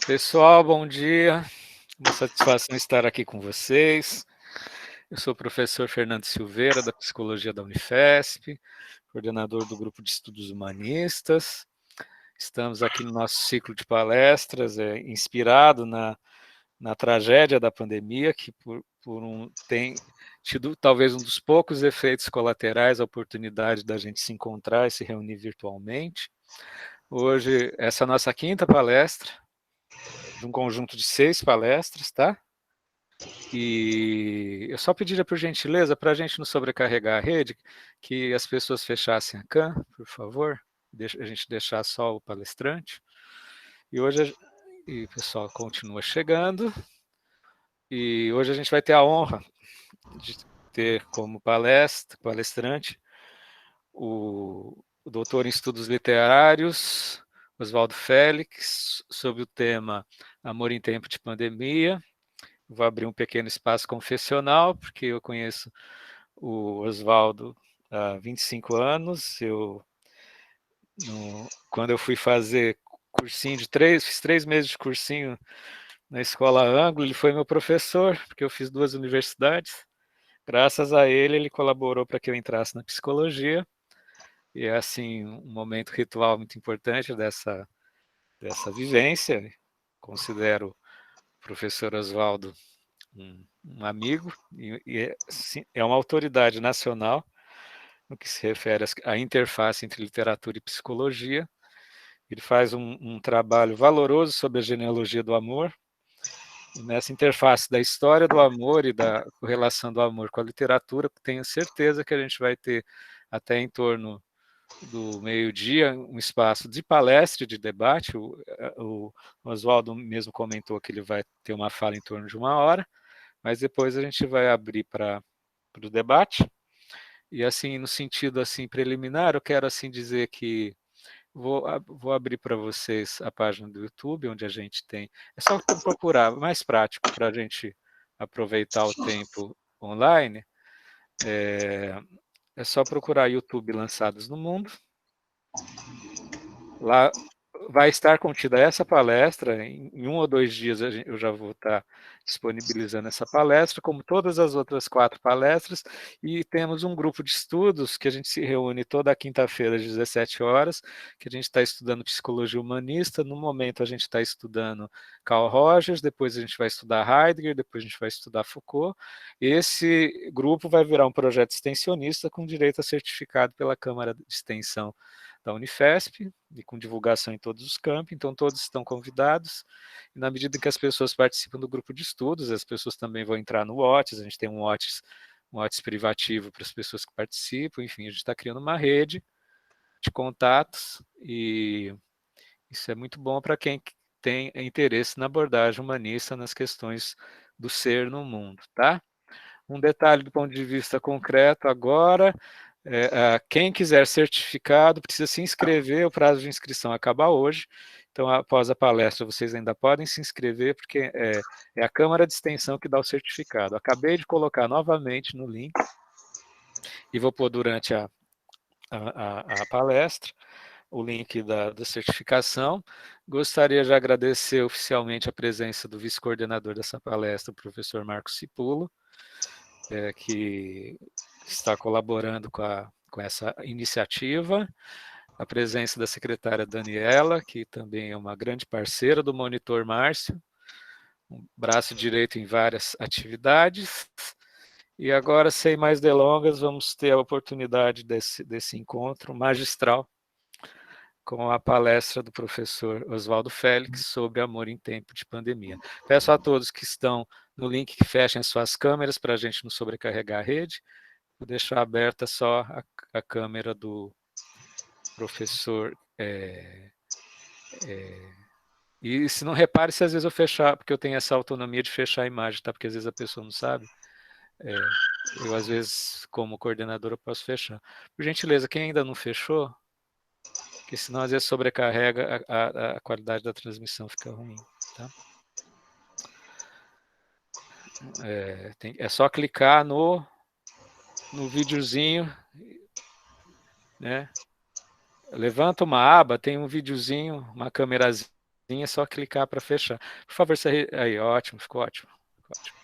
Pessoal, bom dia. Uma satisfação estar aqui com vocês. Eu sou o professor Fernando Silveira, da Psicologia da Unifesp, coordenador do Grupo de Estudos Humanistas. Estamos aqui no nosso ciclo de palestras, inspirado na tragédia da pandemia, que tem tido talvez um dos poucos efeitos colaterais, a oportunidade da gente se encontrar e se reunir virtualmente. Hoje, essa é a nossa quinta palestra, de um conjunto de 6 palestras, tá? E eu só pediria por gentileza, para a gente não sobrecarregar a rede, que as pessoas fechassem a cam, por favor, a gente deixar só o palestrante. E hoje, o pessoal continua chegando, e hoje a gente vai ter a honra de ter como palestrante o doutor em estudos literários, Oswaldo Félix, sobre o tema Amor em Tempo de Pandemia. Vou abrir um pequeno espaço confessional, porque eu conheço o Oswaldo há 25 anos. Quando eu fui fazer cursinho fiz 3 meses de cursinho na escola Ângulo, ele foi meu professor, porque eu fiz 2 universidades. Graças a ele, ele colaborou para que eu entrasse na psicologia. E é, assim, um momento ritual muito importante dessa vivência. Considero o professor Oswaldo um amigo, e é uma autoridade nacional no que se refere à interface entre literatura e psicologia. Ele faz um trabalho valoroso sobre a genealogia do amor, e nessa interface da história do amor e da relação do amor com a literatura, tenho certeza que a gente vai ter até em torno do meio-dia um espaço de palestra, de debate. O Oswaldo mesmo comentou que ele vai ter uma fala em torno de 1 hora, mas depois a gente vai abrir para o debate. E assim, no sentido assim preliminar, eu quero assim dizer que vou abrir para vocês a página do YouTube, onde a gente tem. É só procurar, mais prático para a gente aproveitar o tempo online. É só procurar YouTube Lançados no Mundo. Lá vai estar contida essa palestra. Em 1 ou 2 dias eu já vou estar disponibilizando essa palestra, como todas as outras 4 palestras, e temos um grupo de estudos que a gente se reúne toda quinta-feira às 17 horas, que a gente está estudando psicologia humanista. No momento a gente está estudando Carl Rogers, depois a gente vai estudar Heidegger, depois a gente vai estudar Foucault. Esse grupo vai virar um projeto extensionista com direito a certificado pela Câmara de Extensão da Unifesp, e com divulgação em todos os campos. Então todos estão convidados, e na medida que as pessoas participam do grupo de estudos, as pessoas também vão entrar no Whats. A gente tem um Whats privativo para as pessoas que participam. Enfim, a gente está criando uma rede de contatos, e isso é muito bom para quem tem interesse na abordagem humanista nas questões do ser no mundo, tá? Um detalhe do ponto de vista concreto agora: quem quiser certificado precisa se inscrever. O prazo de inscrição acaba hoje, então após a palestra vocês ainda podem se inscrever, porque é a Câmara de Extensão que dá o certificado. Acabei de colocar novamente no link, e vou pôr durante a palestra o link da certificação. Gostaria de agradecer oficialmente a presença do vice-coordenador dessa palestra, o professor Marcos Cipulo, que está colaborando com essa iniciativa, a presença da secretária Daniela, que também é uma grande parceira do monitor Márcio, um braço direito em várias atividades. E agora, sem mais delongas, vamos ter a oportunidade desse encontro magistral com a palestra do professor Oswaldo Félix sobre amor em tempo de pandemia. Peço a todos que estão no link que fechem as suas câmeras para a gente não sobrecarregar a rede. Vou deixar aberta só a câmera do professor. E se não repare se às vezes eu fechar, porque eu tenho essa autonomia de fechar a imagem, tá? Porque às vezes a pessoa não sabe. Eu, às vezes, como coordenador, eu posso fechar. Por gentileza, quem ainda não fechou, porque senão às vezes sobrecarrega, a qualidade da transmissão fica ruim, tá? É só clicar no videozinho, né? Levanta uma aba, tem um videozinho, uma câmerazinha é só clicar para fechar. Por favor, aí, ótimo, ficou ótimo. Ficou ótimo.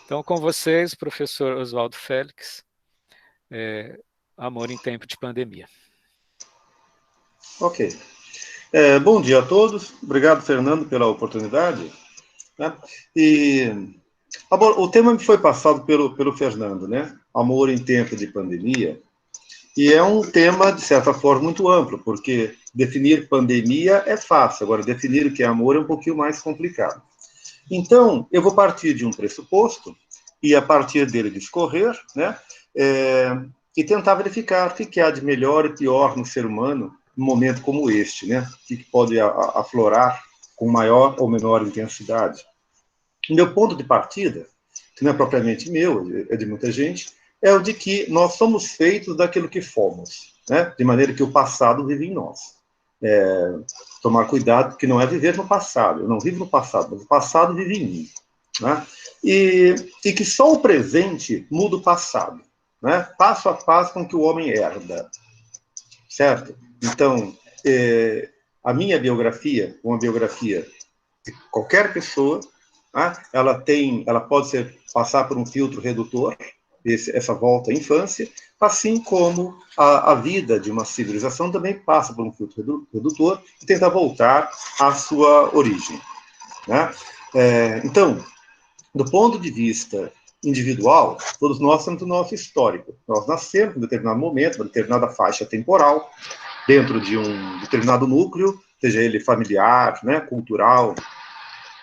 Então, com vocês, professor Oswaldo Félix, Amor em Tempo de Pandemia. Ok. Bom dia a todos. Obrigado, Fernando, pela oportunidade. Né? E o tema me foi passado pelo Fernando, né? Amor em tempo de pandemia. E é um tema, de certa forma, muito amplo, porque definir pandemia é fácil, agora definir o que é amor é um pouquinho mais complicado. Então, eu vou partir de um pressuposto e, a partir dele, discorrer, né? E tentar verificar o que há de melhor e pior no ser humano num momento como este, né? O que pode aflorar com maior ou menor intensidade. O meu ponto de partida, que não é propriamente meu, é de muita gente, é o de que nós somos feitos daquilo que fomos, né? De maneira que o passado vive em nós. Tomar cuidado, que não é viver no passado. Eu não vivo no passado, mas o passado vive em mim. Né? E que só o presente muda o passado. Né? Passo a passo com que o homem herda. Certo? Então, a minha biografia, uma biografia de qualquer pessoa, né? ela pode passar por um filtro redutor, essa volta à infância, assim como a vida de uma civilização também passa por um filtro redutor e tenta voltar à sua origem. Né? Então, do ponto de vista individual, todos nós temos o nosso histórico. Nós nascemos em um determinado momento, uma determinada faixa temporal, dentro de um determinado núcleo, seja ele familiar, né, cultural,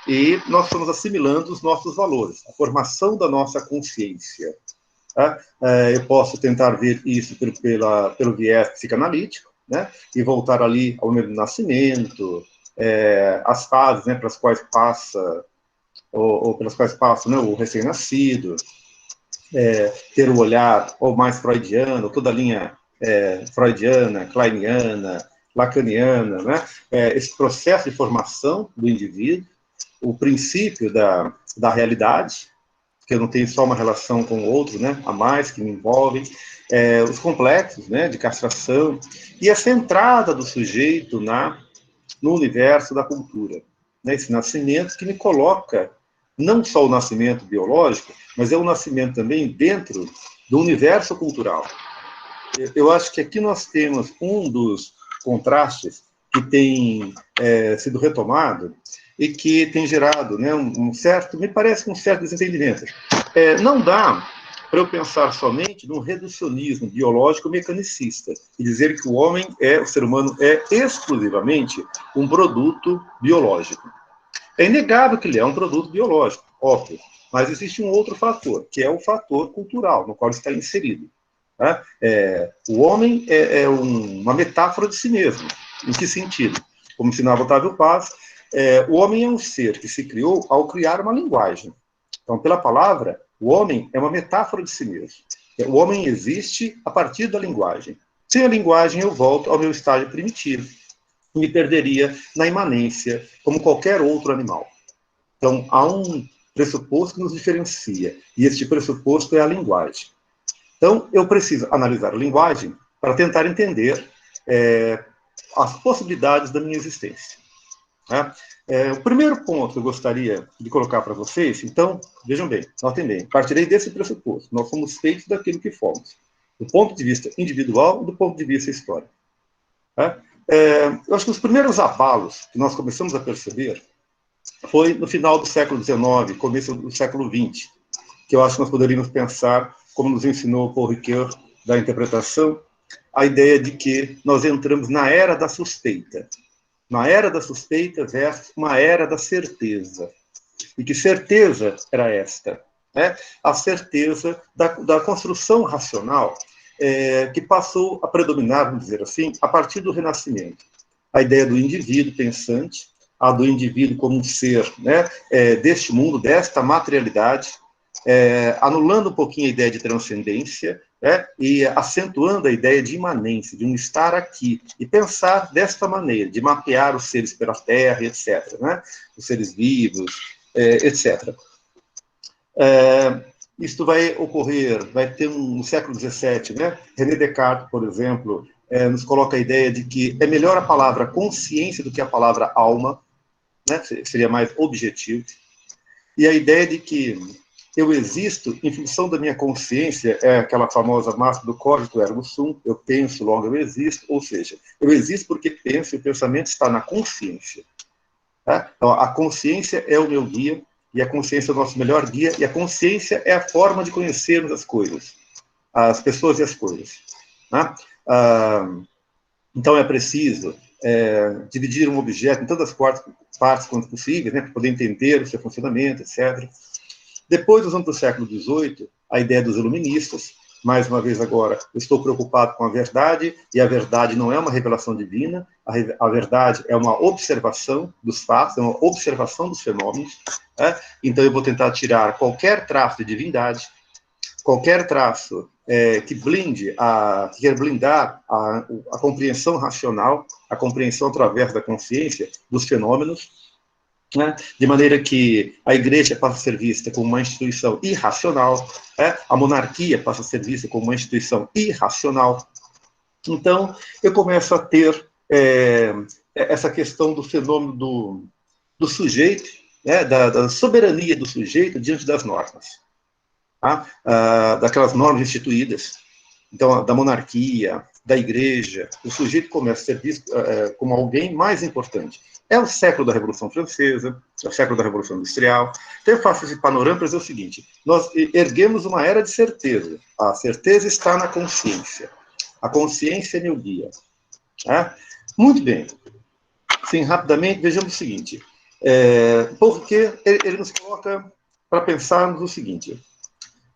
e nós estamos assimilando os nossos valores, a formação da nossa consciência. Tá? Eu posso tentar ver isso pelo viés psicanalítico, né? E voltar ali ao meu nascimento, as fases, né, pelas quais passa, ou pelas quais passa, né, o recém-nascido, ter um olhar ou mais freudiano, toda a linha freudiana, kleiniana, lacaniana, né? Esse processo de formação do indivíduo, o princípio da realidade, que eu não tenho só uma relação com o outro, né, a mais, que me envolvem, os complexos, né, de castração, e essa entrada do sujeito no universo da cultura. Né, esse nascimento que me coloca, não só o nascimento biológico, mas é o nascimento também dentro do universo cultural. Eu acho que aqui nós temos um dos contrastes que tem sido retomado e que tem gerado, né, um certo, me parece um certo desentendimento. Não dá para eu pensar somente num reducionismo biológico mecanicista e dizer que o ser humano é exclusivamente um produto biológico. É inegável que ele é um produto biológico, óbvio, mas existe um outro fator, que é o fator cultural, no qual está inserido. Tá? O homem é uma metáfora de si mesmo. Em que sentido? Como ensinava Otávio Paz, o homem é um ser que se criou ao criar uma linguagem. Então, pela palavra, o homem é uma metáfora de si mesmo. O homem existe a partir da linguagem. Sem a linguagem, eu volto ao meu estágio primitivo. Me perderia na imanência, como qualquer outro animal. Então, há um pressuposto que nos diferencia, e este pressuposto é a linguagem. Então, eu preciso analisar a linguagem para tentar entender as possibilidades da minha existência. Né? O primeiro ponto que eu gostaria de colocar para vocês, então, vejam bem, notem bem, partirei desse pressuposto. Nós somos feitos daquilo que fomos, do ponto de vista individual e do ponto de vista histórico. Né? Eu acho que os primeiros abalos que nós começamos a perceber foi no final do século XIX, começo do século XX, que eu acho que nós poderíamos pensar, como nos ensinou Paul Ricoeur, da interpretação, a ideia de que nós entramos na era da suspeita. Na era da suspeita versus uma era da certeza. E que certeza era esta? Né? A certeza da construção racional que passou a predominar, vamos dizer assim, a partir do Renascimento. A ideia do indivíduo pensante, a do indivíduo como um ser, né, deste mundo, desta materialidade, anulando um pouquinho a ideia de transcendência, e acentuando a ideia de imanência, de um estar aqui, e pensar desta maneira, de mapear os seres pela Terra, etc., né, os seres vivos, etc. Isto vai ocorrer, vai ter no século XVII, né? René Descartes, por exemplo, nos coloca a ideia de que é melhor a palavra consciência do que a palavra alma, né? Seria mais objetivo. E a ideia de que eu existo em função da minha consciência, é aquela famosa máxima do cogito ergo sum, eu penso, logo eu existo, ou seja, eu existo porque penso, e o pensamento está na consciência. Tá? Então, a consciência é o meu guia, e a consciência é o nosso melhor guia, e a consciência é a forma de conhecermos as coisas, as pessoas e as coisas. Tá? Então, é preciso dividir um objeto em tantas partes quanto possíveis, né, para poder entender o seu funcionamento, etc. Depois, nós vamos para o século XVIII, a ideia dos iluministas. Mais uma vez agora, eu estou preocupado com a verdade, e a verdade não é uma revelação divina, a verdade é uma observação dos fatos, é uma observação dos fenômenos. Né? Então, eu vou tentar tirar qualquer traço de divindade, qualquer traço que quer blindar a compreensão racional, a compreensão através da consciência dos fenômenos, né? De maneira que a igreja passa a ser vista como uma instituição irracional, a monarquia passa a ser vista como uma instituição irracional. Então, eu começo a ter essa questão do fenômeno do sujeito, né? da soberania do sujeito diante das normas. Tá? Daquelas normas instituídas, então, da monarquia, da igreja, o sujeito começa a ser visto como alguém mais importante. É o século da Revolução Francesa, é o século da Revolução Industrial. Então, eu faço esse panorama para dizer o seguinte: nós erguemos uma era de certeza. A certeza está na consciência. A consciência é meu guia. Muito bem. Sim, rapidamente, vejamos o seguinte. Porque ele nos coloca para pensarmos o seguinte: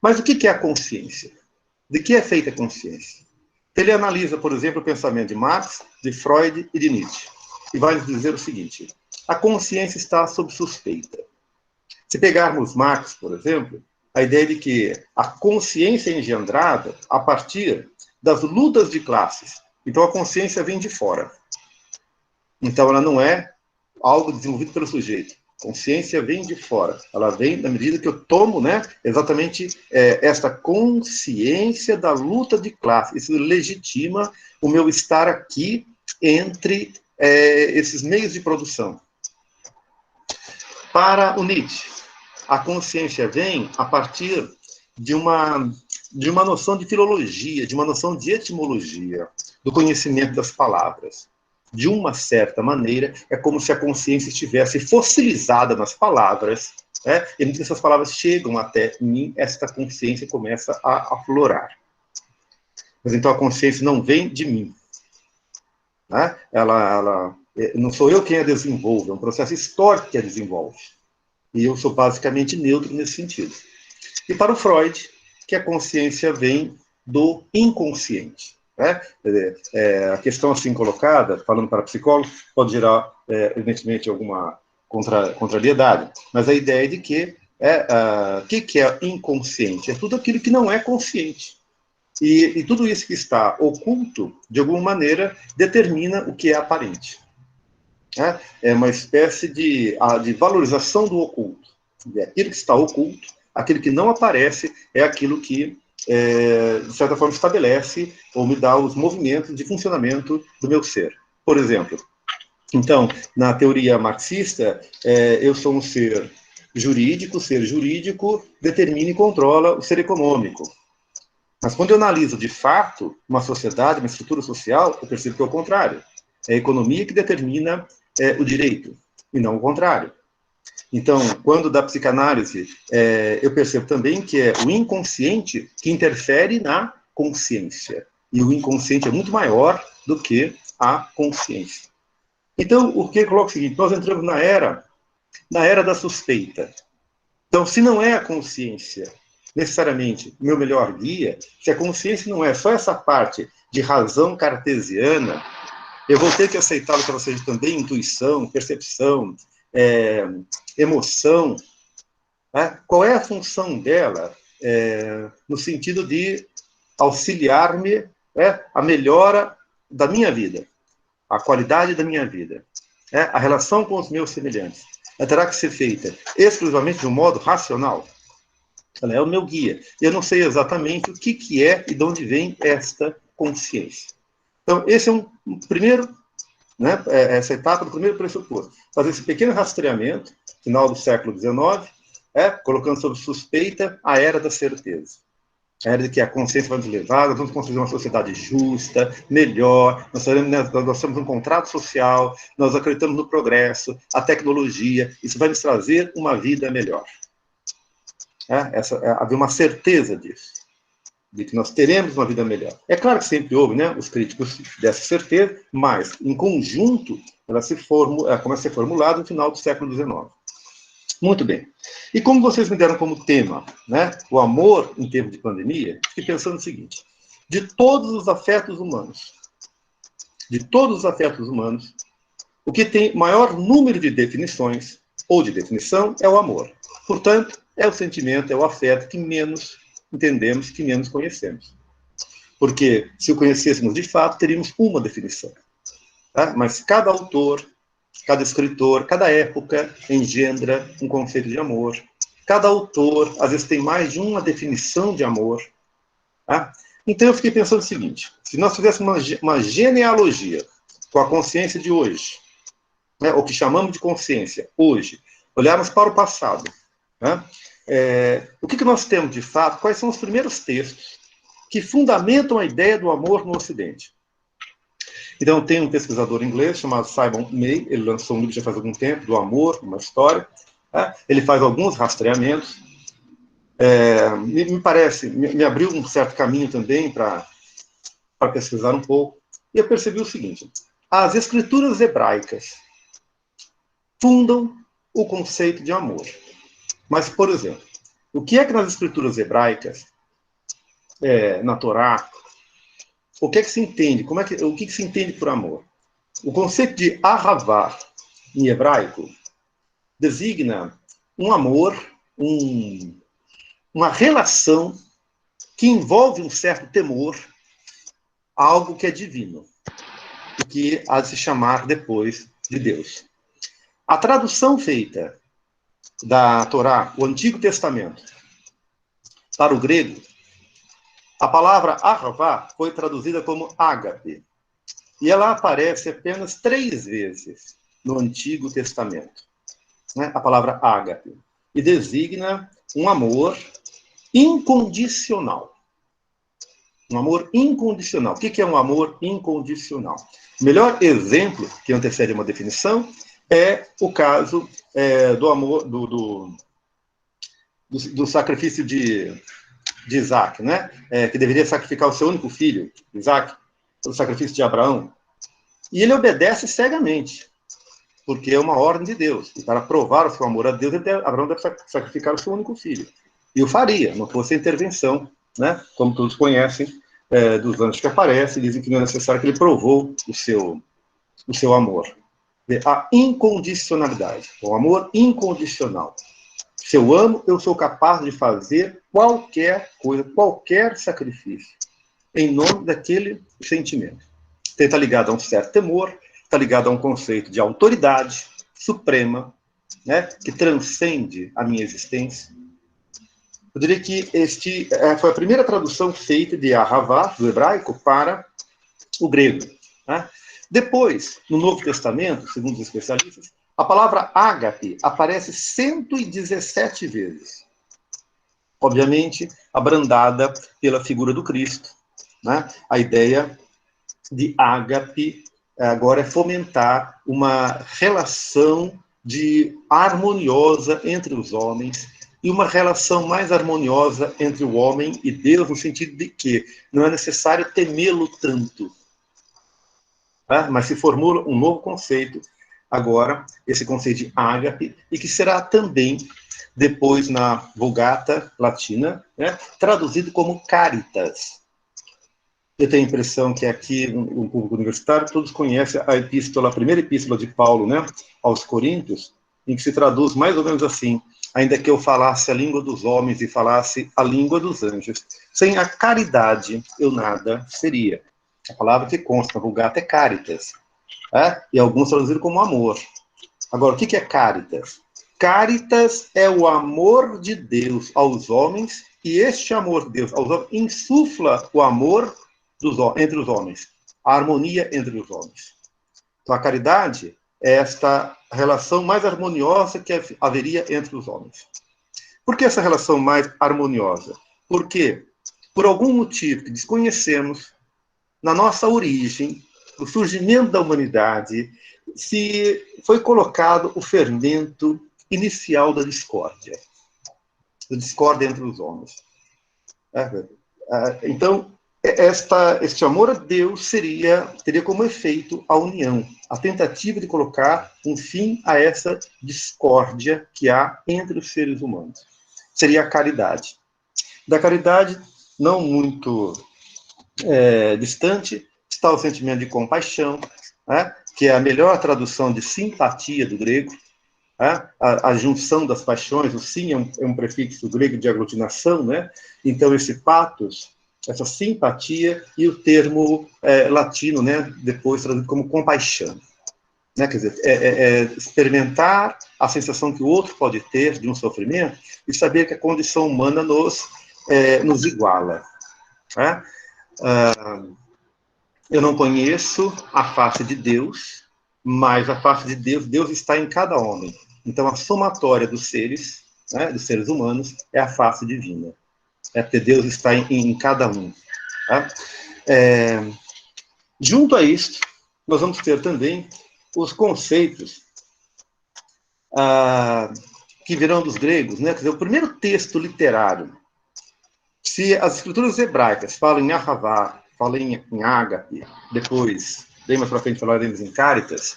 mas o que é a consciência? De que é feita a consciência? Ele analisa, por exemplo, o pensamento de Marx, de Freud e de Nietzsche, e vai nos dizer o seguinte: a consciência está sob suspeita. Se pegarmos Marx, por exemplo, a ideia de que a consciência é engendrada a partir das lutas de classes. Então, a consciência vem de fora. Então, ela não é algo desenvolvido pelo sujeito. Consciência vem de fora, ela vem na medida que eu tomo, né, exatamente esta consciência da luta de classe. Isso legitima o meu estar aqui entre esses meios de produção. Para o Nietzsche, a consciência vem a partir de uma noção de filologia, de uma noção de etimologia, do conhecimento das palavras. De uma certa maneira, é como se a consciência estivesse fossilizada nas palavras, e muitas dessas palavras chegam até mim, esta consciência começa a aflorar. Mas então a consciência não vem de mim. Não sou eu quem a desenvolve, é um processo histórico que a desenvolve. E eu sou basicamente neutro nesse sentido. E para o Freud, que a consciência vem do inconsciente. A questão assim colocada, falando para psicólogos, pode gerar, evidentemente, alguma contrariedade, mas a ideia de que o que é inconsciente? É tudo aquilo que não é consciente. E tudo isso que está oculto, de alguma maneira, determina o que é aparente. É uma espécie de valorização do oculto. Aquilo que está oculto, aquilo que não aparece, é aquilo que de certa forma, estabelece ou me dá os movimentos de funcionamento do meu ser. Por exemplo, então, na teoria marxista, eu sou um ser jurídico determina e controla o ser econômico. Mas quando eu analiso, de fato, uma sociedade, uma estrutura social, eu percebo que é o contrário. É a economia que determina o direito, e não o contrário. Então, quando da psicanálise, eu percebo também que é o inconsciente que interfere na consciência. E o inconsciente é muito maior do que a consciência. Então, o que coloca é o seguinte: nós entramos na era da suspeita. Então, se não é a consciência, necessariamente, o meu melhor guia, se a consciência não é só essa parte de razão cartesiana, eu vou ter que aceitá-lo que ela seja também intuição, percepção, emoção. Qual é a função dela no sentido de auxiliar-me a melhora da minha vida, a qualidade da minha vida, a relação com os meus semelhantes? Ela terá que ser feita exclusivamente de um modo racional. Ela é o meu guia. Eu não sei exatamente o que é e de onde vem esta consciência. Então, esse é um primeiro né, essa etapa do primeiro pressuposto. Fazer esse pequeno rastreamento, final do século XIX, colocando sob suspeita a era da certeza. A era de que a consciência vai nos levar, nós vamos construir uma sociedade justa, melhor, nós temos um contrato social, nós acreditamos no progresso, a tecnologia, isso vai nos trazer uma vida melhor. Havia uma certeza disso, de que nós teremos uma vida melhor. É claro que sempre houve, né, os críticos dessa certeza, mas, em conjunto, ela começa a ser formulada no final do século XIX. Muito bem. E como vocês me deram como tema, né, o amor em tempo de pandemia, fiquei pensando o seguinte: de todos os afetos humanos, o que tem maior número de definições, ou de definição, é o amor. Portanto, é o sentimento, é o afeto que menos entendemos, que menos conhecemos. Porque, se o conhecêssemos de fato, teríamos uma definição. Tá? Mas cada autor, cada escritor, cada época engendra um conceito de amor. Cada autor, às vezes, tem mais de uma definição de amor. Tá? Então, eu fiquei pensando o seguinte: se nós fizéssemos uma genealogia com a consciência de hoje, né, o que chamamos de consciência hoje, olharmos para o passado, né, o que nós temos de fato, quais são os primeiros textos que fundamentam a ideia do amor no Ocidente? Então, tem um pesquisador inglês chamado Simon May, ele lançou um livro já faz algum tempo, do amor, uma história, né? Ele faz alguns rastreamentos, me parece, me abriu um certo caminho também para pesquisar um pouco, e eu percebi o seguinte: as escrituras hebraicas fundam o conceito de amor. Mas, por exemplo, o que é que nas escrituras hebraicas, na Torá, o que é que se entende? O que se entende por amor? O conceito de ahavá, em hebraico, designa um amor, uma relação que envolve um certo temor a algo que é divino, e que há de se chamar depois de Deus. A tradução feita da Torá, o Antigo Testamento, para o grego, a palavra ahavá foi traduzida como ágape. E ela aparece apenas 3 vezes no Antigo Testamento. Né? A palavra ágape. E designa um amor incondicional. Um amor incondicional. O que é um amor incondicional? O melhor exemplo que antecede uma definição é o caso do amor, do sacrifício de Isaac, né? Que deveria sacrificar o seu único filho, Isaac, pelo sacrifício de Abraão. E ele obedece cegamente, porque é uma ordem de Deus. E para provar o seu amor a Deus, Abraão deve sacrificar o seu único filho. E o faria, não fosse a intervenção, né? Como todos conhecem, dos anjos que aparecem, dizem que não é necessário, que ele provou o seu amor. A incondicionalidade, o amor incondicional. Se eu amo, eu sou capaz de fazer qualquer coisa, qualquer sacrifício, em nome daquele sentimento. Está ligado a um certo temor, está ligado a um conceito de autoridade suprema, né, que transcende a minha existência. Eu diria que foi a primeira tradução feita de ahavá, do hebraico, para o grego. Né? Depois, no Novo Testamento, segundo os especialistas, a palavra ágape aparece 117 vezes. Obviamente, abrandada pela figura do Cristo. Né? A ideia de ágape agora é fomentar uma relação harmoniosa entre os homens e uma relação mais harmoniosa entre o homem e Deus, no sentido de que não é necessário temê-lo tanto. Tá? Mas se formula um novo conceito, agora, esse conceito de ágape, e que será também, depois na Vulgata Latina, né, traduzido como caritas. Eu tenho a impressão que aqui, no público universitário, todos conhecem a primeira epístola de Paulo, né, aos Coríntios, em que se traduz mais ou menos assim: ainda que eu falasse a língua dos homens e falasse a língua dos anjos, sem a caridade eu nada seria. A palavra que consta na Vulgata é caritas, e alguns traduziram como amor. Agora, o que é caritas? Caritas é o amor de Deus aos homens, e este amor de Deus aos homens insufla o amor entre os homens, a harmonia entre os homens. Então, a caridade é esta relação mais harmoniosa que haveria entre os homens. Por que essa relação mais harmoniosa? Porque, por algum motivo que desconhecemos, na nossa origem, no surgimento da humanidade, se foi colocado o fermento inicial da discórdia entre os homens. Então, este amor a Deus teria como efeito a união, a tentativa de colocar um fim a essa discórdia que há entre os seres humanos. Seria a caridade. Da caridade, não muito distante, está o sentimento de compaixão, né, que é a melhor tradução de simpatia do grego, né, a junção das paixões. O sim é um prefixo grego de aglutinação, né? Então esse pathos, essa simpatia, e o termo latino, né, depois traduzido como compaixão. Né? Quer dizer, experimentar a sensação que o outro pode ter de um sofrimento e saber que a condição humana nos iguala. Né? Eu não conheço a face de Deus, mas a face de Deus, Deus está em cada homem. Então, a somatória dos seres, né, dos seres humanos, é a face divina. Porque Deus está em cada um. Tá? Junto a isso, nós vamos ter também os conceitos que virão dos gregos. Né? Quer dizer, o primeiro texto literário, se as escrituras hebraicas falam em Ahavá, falam em ágape, depois, bem mais para frente, falaremos em Cáritas,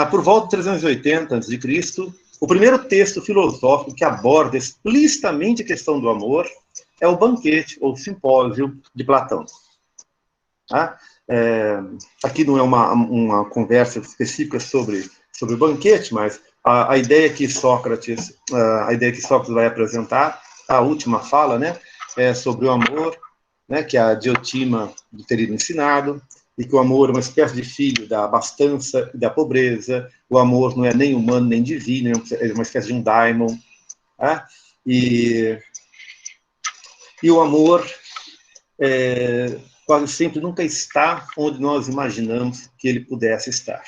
por volta de 380 a.C., o primeiro texto filosófico que aborda explicitamente a questão do amor é o Banquete, ou Simpósio de Platão. Tá? Aqui não é uma conversa específica sobre o banquete, mas a ideia que Sócrates vai apresentar, a última fala, né, é sobre o amor, né, que a Diotima teria ensinado, e que o amor é uma espécie de filho da abastança e da pobreza. O amor não é nem humano nem divino, é uma espécie de um daimon. Tá? E o amor quase sempre nunca está onde nós imaginamos que ele pudesse estar.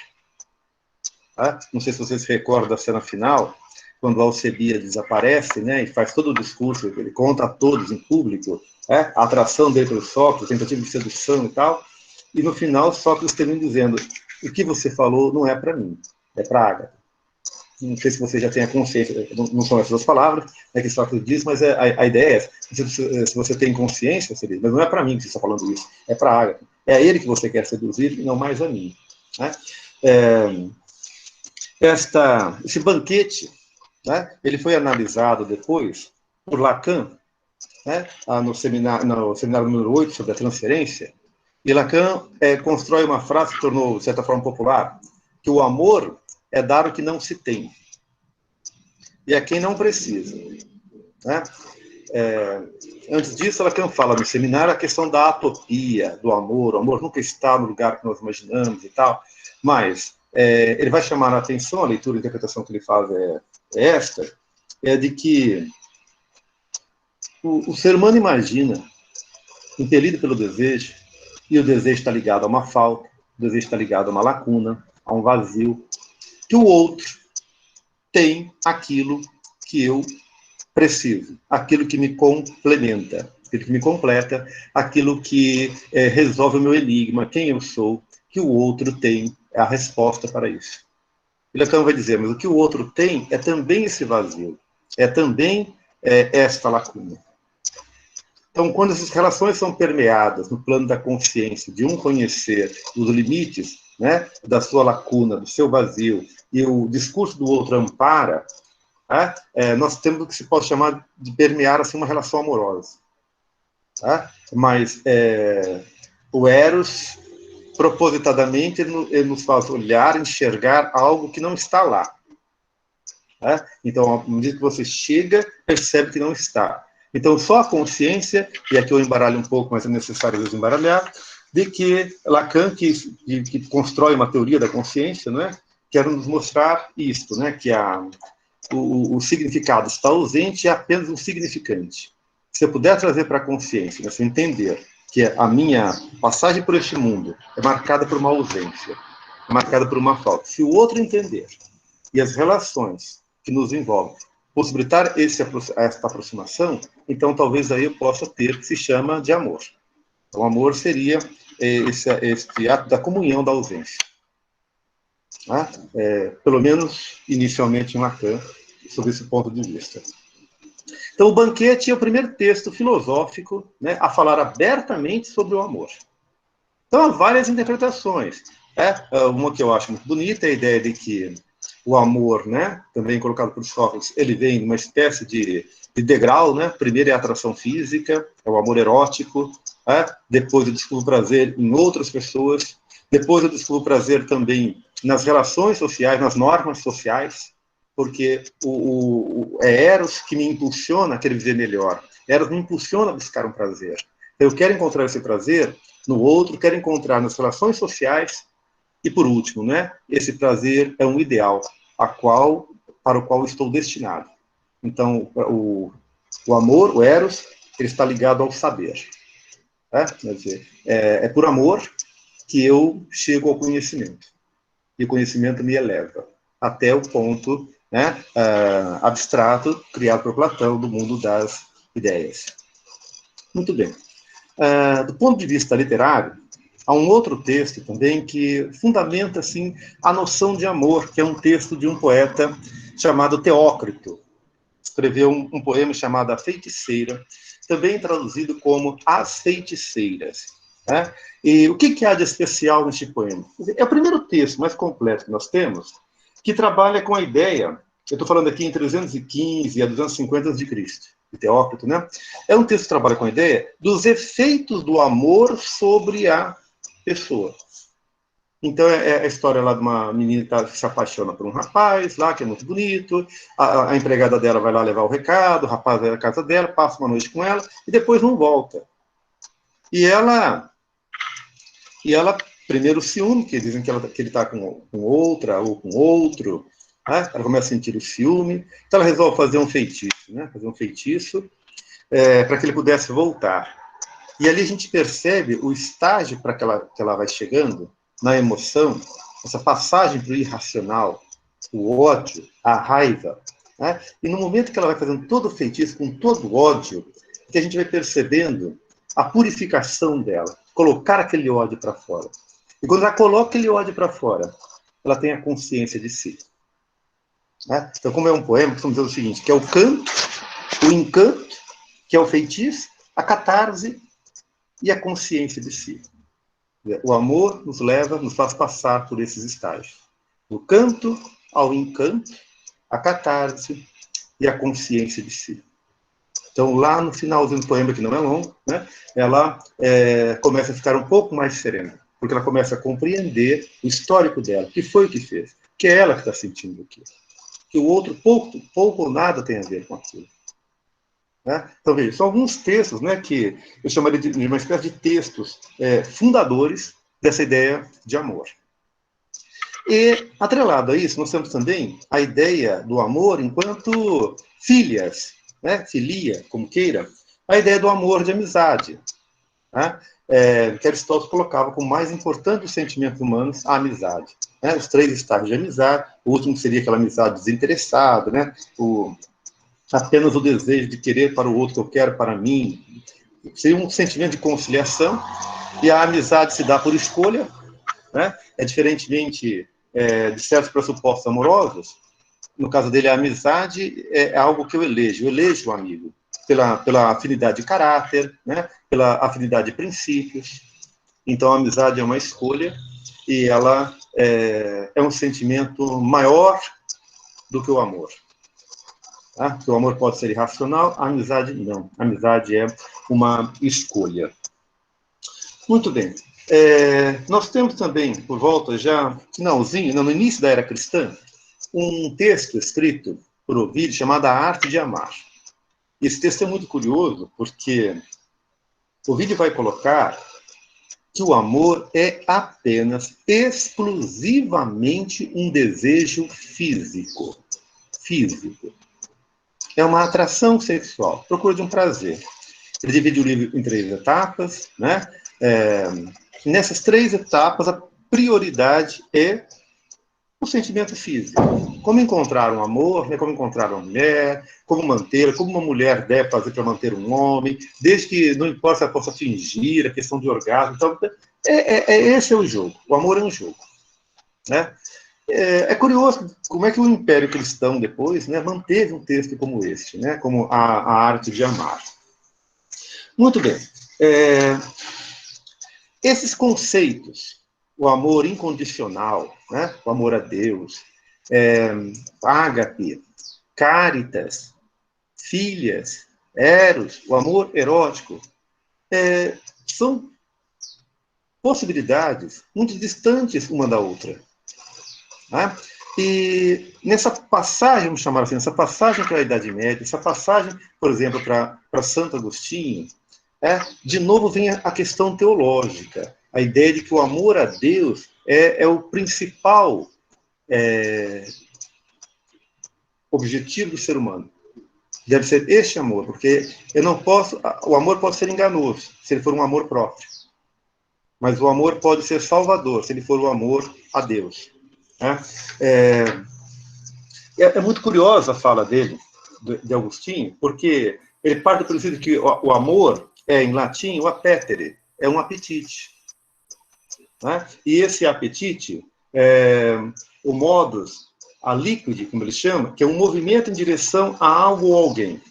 Tá? Não sei se vocês se recordam da cena final, quando Alcebiades aparece, né, e faz todo o discurso, ele conta a todos em público, a atração dele pelo Sócrates, tentativa de sedução e tal, e no final Sócrates termina dizendo: o que você falou não é para mim, é para Ágata. Não sei se você já tem a consciência, não são essas as palavras, que Sócrates diz, mas a ideia é essa. Se você tem consciência, você diz, mas não é para mim que você está falando isso, é para Ágata. É a ele que você quer seduzir e não mais a mim. Né? Esse banquete, né, ele foi analisado depois por Lacan, né, no seminário número 8 sobre a transferência, e Lacan constrói uma frase que tornou, de certa forma, popular, que o amor é dar o que não se tem, e a quem não precisa. Né? Antes disso, Lacan fala no seminário a questão da atopia, do amor. O amor nunca está no lugar que nós imaginamos e tal, mas ele vai chamar a atenção, a leitura e a interpretação que ele faz esta, de que o ser humano imagina, impelido pelo desejo, e o desejo está ligado a uma falta, o desejo está ligado a uma lacuna, a um vazio, que o outro tem aquilo que eu preciso, aquilo que me complementa, aquilo que me completa, aquilo que resolve o meu enigma, quem eu sou, que o outro tem a resposta para isso. E Lacan vai dizer, mas o que o outro tem é também esse vazio, é também esta lacuna. Então, quando essas relações são permeadas no plano da consciência, de um conhecer os limites, né, da sua lacuna, do seu vazio, e o discurso do outro ampara, nós temos o que se pode chamar de permear assim, uma relação amorosa. Tá? Mas o Eros, propositadamente, ele nos faz olhar, enxergar algo que não está lá. Tá? Então, à medida que você chega, percebe que não está. Então, só a consciência, e aqui eu embaralho um pouco, mas é necessário desembaralhar, de que Lacan, que constrói uma teoria da consciência, não é? Quer nos mostrar isto, né? Que o significado está ausente, é apenas um significante. Se eu puder trazer para a consciência, né, se eu entender que a minha passagem por este mundo é marcada por uma ausência, é marcada por uma falta. Se o outro entender e as relações que nos envolvem possibilitar esta aproximação, então talvez aí eu possa ter o que se chama de amor. O amor seria este ato da comunhão da ausência. Tá? Pelo menos inicialmente em Lacan, sob esse ponto de vista. Então, o banquete é o primeiro texto filosófico, né, a falar abertamente sobre o amor. Então, há várias interpretações. Uma que eu acho muito bonita é a ideia de que o amor, né, também colocado por Sócrates, ele vem numa espécie de degrau, né? Primeiro é a atração física, é o amor erótico, depois eu descubro prazer em outras pessoas, depois eu descubro prazer também nas relações sociais, nas normas sociais, porque é Eros que me impulsiona a querer viver melhor. Eros me impulsiona a buscar um prazer. Eu quero encontrar esse prazer no outro, quero encontrar nas relações sociais, e por último, né, esse prazer é um ideal para o qual estou destinado. Então, o amor, o Eros, ele está ligado ao saber. Quer dizer, é por amor que eu chego ao conhecimento. E o conhecimento me eleva até o ponto, né, abstrato, criado por Platão, do mundo das ideias. Muito bem. Do ponto de vista literário, há um outro texto também que fundamenta assim, a noção de amor, que é um texto de um poeta chamado Teócrito. Escreveu um poema chamado A Feiticeira, também traduzido como As Feiticeiras. Né? E o que há de especial neste poema? É o primeiro texto mais completo que nós temos, que trabalha com a ideia, eu estou falando aqui em 315 a 250 a.C., de Teócrito, né? É um texto que trabalha com a ideia dos efeitos do amor sobre a pessoa. Então, é a história lá de uma menina que se apaixona por um rapaz lá, que é muito bonito, a empregada dela vai lá levar o recado, o rapaz vai na casa dela, passa uma noite com ela, e depois não volta. E ela primeiro ciúme, que dizem que ele está com outra ou com outro, né? Ela começa a sentir o ciúme, então ela resolve fazer um feitiço, né? Fazer um feitiço para que ele pudesse voltar. E ali a gente percebe o estágio para que ela vai chegando, na emoção, essa passagem para o irracional, o ódio, a raiva. Né? E no momento que ela vai fazendo todo o feitiço, com todo o ódio, que a gente vai percebendo a purificação dela, colocar aquele ódio para fora. E quando ela coloca aquele ódio para fora, ela tem a consciência de si. Né? Então, como é um poema, vamos dizer o seguinte, que é o canto, o encanto, que é o feitiço, a catarse e a consciência de si. O amor nos faz passar por esses estágios. Do canto ao encanto, a catarse e a consciência de si. Então, lá no finalzinho do poema, que não é longo, né, ela começa a ficar um pouco mais serena, porque ela começa a compreender o histórico dela, o que foi o que fez, que é ela que está sentindo aquilo, que o outro pouco ou nada tem a ver com aquilo. Né? Então, veja, são alguns textos, né, que eu chamaria de uma espécie de textos fundadores dessa ideia de amor. E, atrelado a isso, nós temos também a ideia do amor enquanto filhas, né, filia, como queira, a ideia do amor de amizade. Né? Que Aristóteles colocava como mais importante dos sentimentos humanos a amizade. Né? Os 3 estágios de amizade, o último seria aquela amizade desinteressada, né? Apenas o desejo de querer para o outro que eu quero para mim. Seria um sentimento de conciliação, e a amizade se dá por escolha, né? Diferentemente de certos pressupostos amorosos, no caso dele, a amizade é algo que eu elejo o amigo, pela afinidade de caráter, né? Pela afinidade de princípios. Então, a amizade é uma escolha, e ela é um sentimento maior do que o amor. Tá? O amor pode ser irracional, a amizade não. A amizade é uma escolha. Muito bem. Nós temos também, por volta já, no início da era cristã, um texto escrito por Ovídio chamado A Arte de Amar. Esse texto é muito curioso, porque Ovídio vai colocar que o amor é apenas, exclusivamente um desejo físico. Físico. É uma atração sexual, procura de um prazer. Ele divide o livro em 3 etapas, né? Nessas 3 etapas, a prioridade é o sentimento físico. Como encontrar um amor, né? Como encontrar uma mulher, como mantê-la, como uma mulher deve fazer para manter um homem, desde que não importa se ela possa fingir, a questão de orgasmo. Então, esse é o jogo. O amor é um jogo. Né? É curioso como é que o Império Cristão depois, né, manteve um texto como este, né, como a arte de amar. Muito bem. Esses conceitos, o amor incondicional, né, o amor a Deus, ágape, caritas, filhas, eros, o amor erótico, são possibilidades muito distantes uma da outra. Né? E nessa passagem, vamos chamar assim, essa passagem para a Idade Média, essa passagem, por exemplo, para Santo Agostinho, de novo vem a questão teológica, a ideia de que o amor a Deus é o principal objetivo do ser humano. Deve ser este amor, porque eu não posso, o amor pode ser enganoso, se ele for um amor próprio. Mas o amor pode ser salvador, se ele for o amor a Deus. Né? É muito curiosa a fala dele, de Agostinho, porque ele parte do princípio que o amor em latim, o appetere, é um apetite. Né? E esse apetite, o modus, a liquid, como ele chama, que é um movimento em direção a algo ou alguém.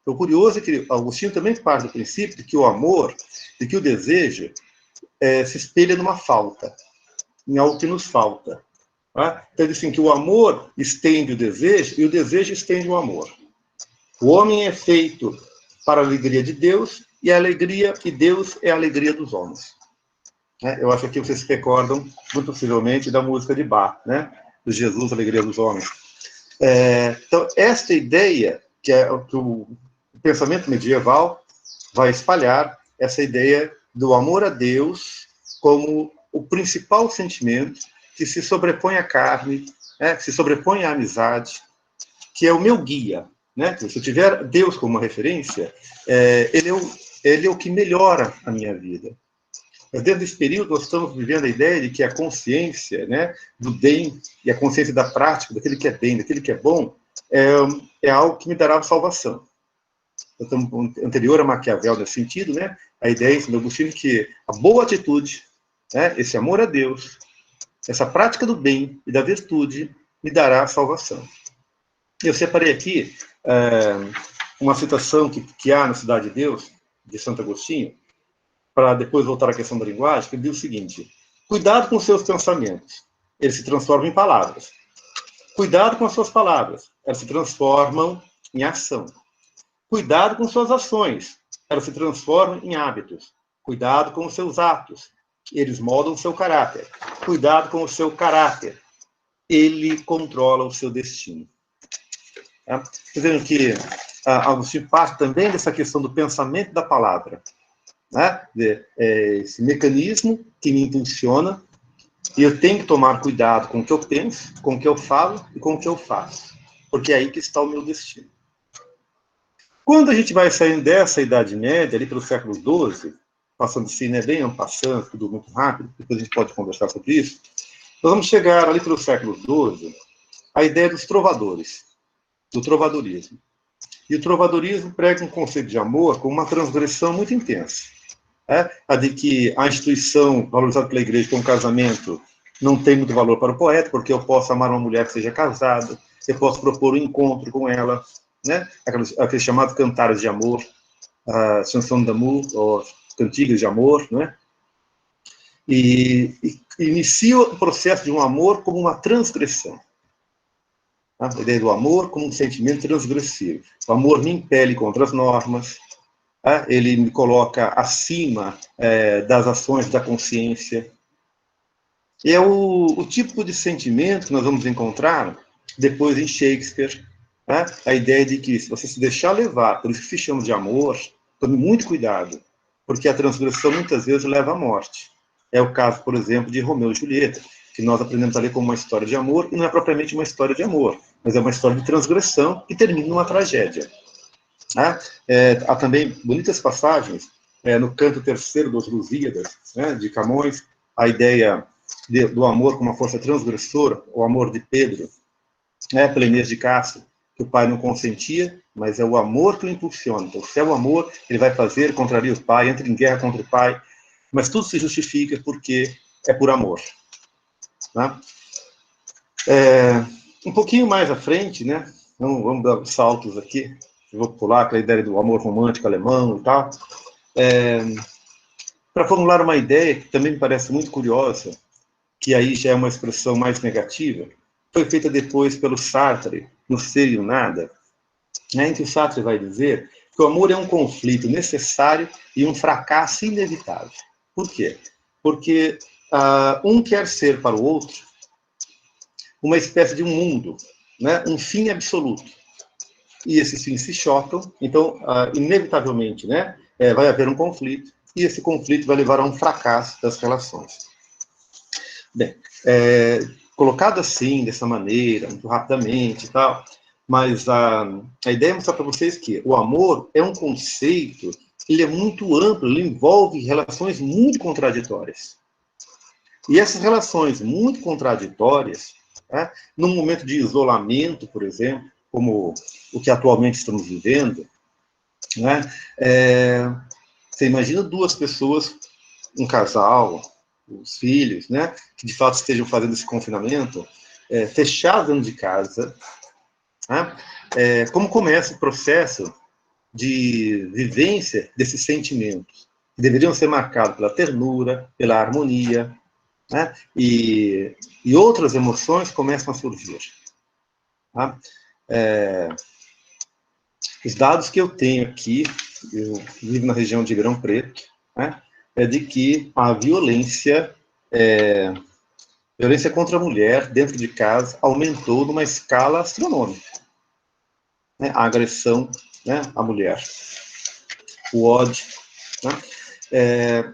O curioso é que Agostinho também parte do princípio de que o amor, de que o desejo, se espelha numa falta, em algo que nos falta. Tá? Então, assim, que o amor estende o desejo e o desejo estende o amor. O homem é feito para a alegria de Deus e a alegria de Deus é a alegria dos homens. Eu acho que vocês se recordam, muito possivelmente, da música de Bach, né? Do Jesus, a alegria dos homens. Então, esta ideia, que é o que o pensamento medieval vai espalhar, essa ideia do amor a Deus como o principal sentimento que se sobrepõe à carne, que se sobrepõe à amizade, que é o meu guia. Né? Se eu tiver Deus como uma referência, ele é o que melhora a minha vida. Mas dentro desse período, nós estamos vivendo a ideia de que a consciência, né, do bem e a consciência da prática, daquele que é bem, daquele que é bom, é algo que me dará salvação. Estamos anterior a Maquiavel nesse sentido, né? A ideia do Agostinho que a boa atitude, né, esse amor a Deus, essa prática do bem e da virtude me dará a salvação. Eu separei aqui uma citação que há na Cidade de Deus, de Santo Agostinho, para depois voltar à questão da linguagem, que diz o seguinte: cuidado com os seus pensamentos, eles se transformam em palavras. Cuidado com as suas palavras, elas se transformam em ação. Cuidado com suas ações, elas se transformam em hábitos. Cuidado com os seus atos, eles moldam o seu caráter. Cuidado com o seu caráter, ele controla o seu destino. Dizendo que Agostinho parte também dessa questão do pensamento da palavra. Né? Esse mecanismo que me impulsiona, e eu tenho que tomar cuidado com o que eu penso, com o que eu falo e com o que eu faço, porque é aí que está o meu destino. Quando a gente vai saindo dessa Idade Média, ali pelo século XII, passando assim, né, bem passando, tudo muito rápido, depois a gente pode conversar sobre isso, nós vamos chegar ali pelo século XII, a ideia dos trovadores, do trovadorismo. E o trovadorismo prega um conceito de amor com uma transgressão muito intensa. A de que a instituição valorizada pela igreja, que é um casamento, não tem muito valor para o poeta, porque eu posso amar uma mulher que seja casada, eu posso propor um encontro com ela, né? Aqueles chamados cantares de amor, a chanson d'amour, ou cantigas de amor, né? E inicia o processo de um amor como uma transgressão. A ideia do amor como um sentimento transgressivo. O amor me impele contra as normas, ele me coloca acima das ações da consciência. E é o tipo de sentimento que nós vamos encontrar depois em Shakespeare, a ideia de que se você se deixar levar, por isso que se chama de amor, tome muito cuidado, porque a transgressão muitas vezes leva à morte. É o caso, por exemplo, de Romeu e Julieta, que nós aprendemos a ler como uma história de amor, e não é propriamente uma história de amor, mas é uma história de transgressão que termina numa tragédia. Há também bonitas passagens no canto terceiro dos Lusíadas, de Camões, a ideia do amor como uma força transgressora, o amor de Pedro, pela Inês de Castro, que o pai não consentia, mas é o amor que o impulsiona. Então, se é o amor, ele vai fazer, contraria o pai, entra em guerra contra o pai, mas tudo se justifica porque é por amor. Tá? Um pouquinho mais à frente, né? Vamos dar saltos aqui. Eu vou pular aquela ideia do amor romântico alemão e tal. Para formular uma ideia que também me parece muito curiosa, que aí já é uma expressão mais negativa, foi feita depois pelo Sartre, no Ser e o Nada, em que o Sartre vai dizer que o amor é um conflito necessário e um fracasso inevitável. Por quê? Porque um quer ser para o outro uma espécie de um mundo, né? Um fim absoluto. E esses fins se chocam, então, inevitavelmente, né? Vai haver um conflito, e esse conflito vai levar a um fracasso das relações. Bem, colocado assim, dessa maneira, muito rapidamente e tal, mas a ideia é mostrar para vocês que o amor é um conceito, ele é muito amplo, ele envolve relações muito contraditórias. E essas relações muito contraditórias, né, num momento de isolamento, por exemplo, como o que atualmente estamos vivendo, né, você imagina duas pessoas, um casal, os filhos, né, que de fato estejam fazendo esse confinamento, fechados dentro de casa, né, como começa o processo de vivência desses sentimentos, que deveriam ser marcados pela ternura, pela harmonia, né, e outras emoções começam a surgir. Tá? Os dados que eu tenho aqui, eu vivo na região de Ribeirão Preto, né, é de que a violência contra a mulher dentro de casa aumentou numa escala astronômica. Né? A agressão, né, à mulher, o ódio. Né?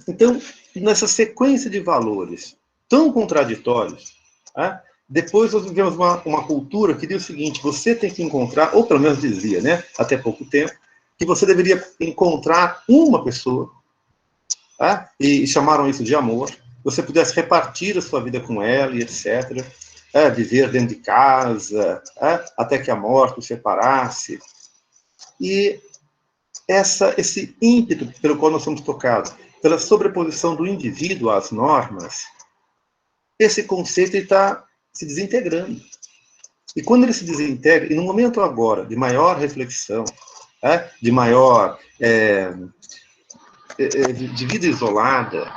Então, nessa sequência de valores tão contraditórios, né, depois nós vivemos uma cultura que diz o seguinte: você tem que encontrar, ou pelo menos dizia, né, até pouco tempo, que você deveria encontrar uma pessoa, tá? E chamaram isso de amor, você pudesse repartir a sua vida com ela e etc., viver dentro de casa, até que a morte o separasse. E esse ímpeto pelo qual nós somos tocados, pela sobreposição do indivíduo às normas, esse conceito está se desintegrando. E quando ele se desintegra, e no momento agora de maior reflexão, de maior de vida isolada,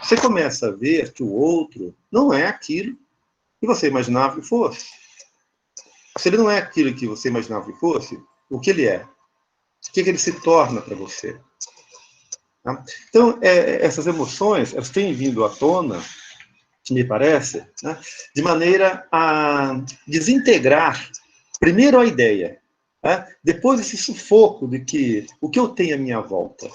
você começa a ver que o outro não é aquilo que você imaginava que fosse. Se ele não é aquilo que você imaginava que fosse, o que ele é? O que ele se torna para você? Tá? Então, essas emoções, elas têm vindo à tona, me parece, né, de maneira a desintegrar, primeiro a ideia, né, depois esse sufoco de que o que eu tenho à minha volta.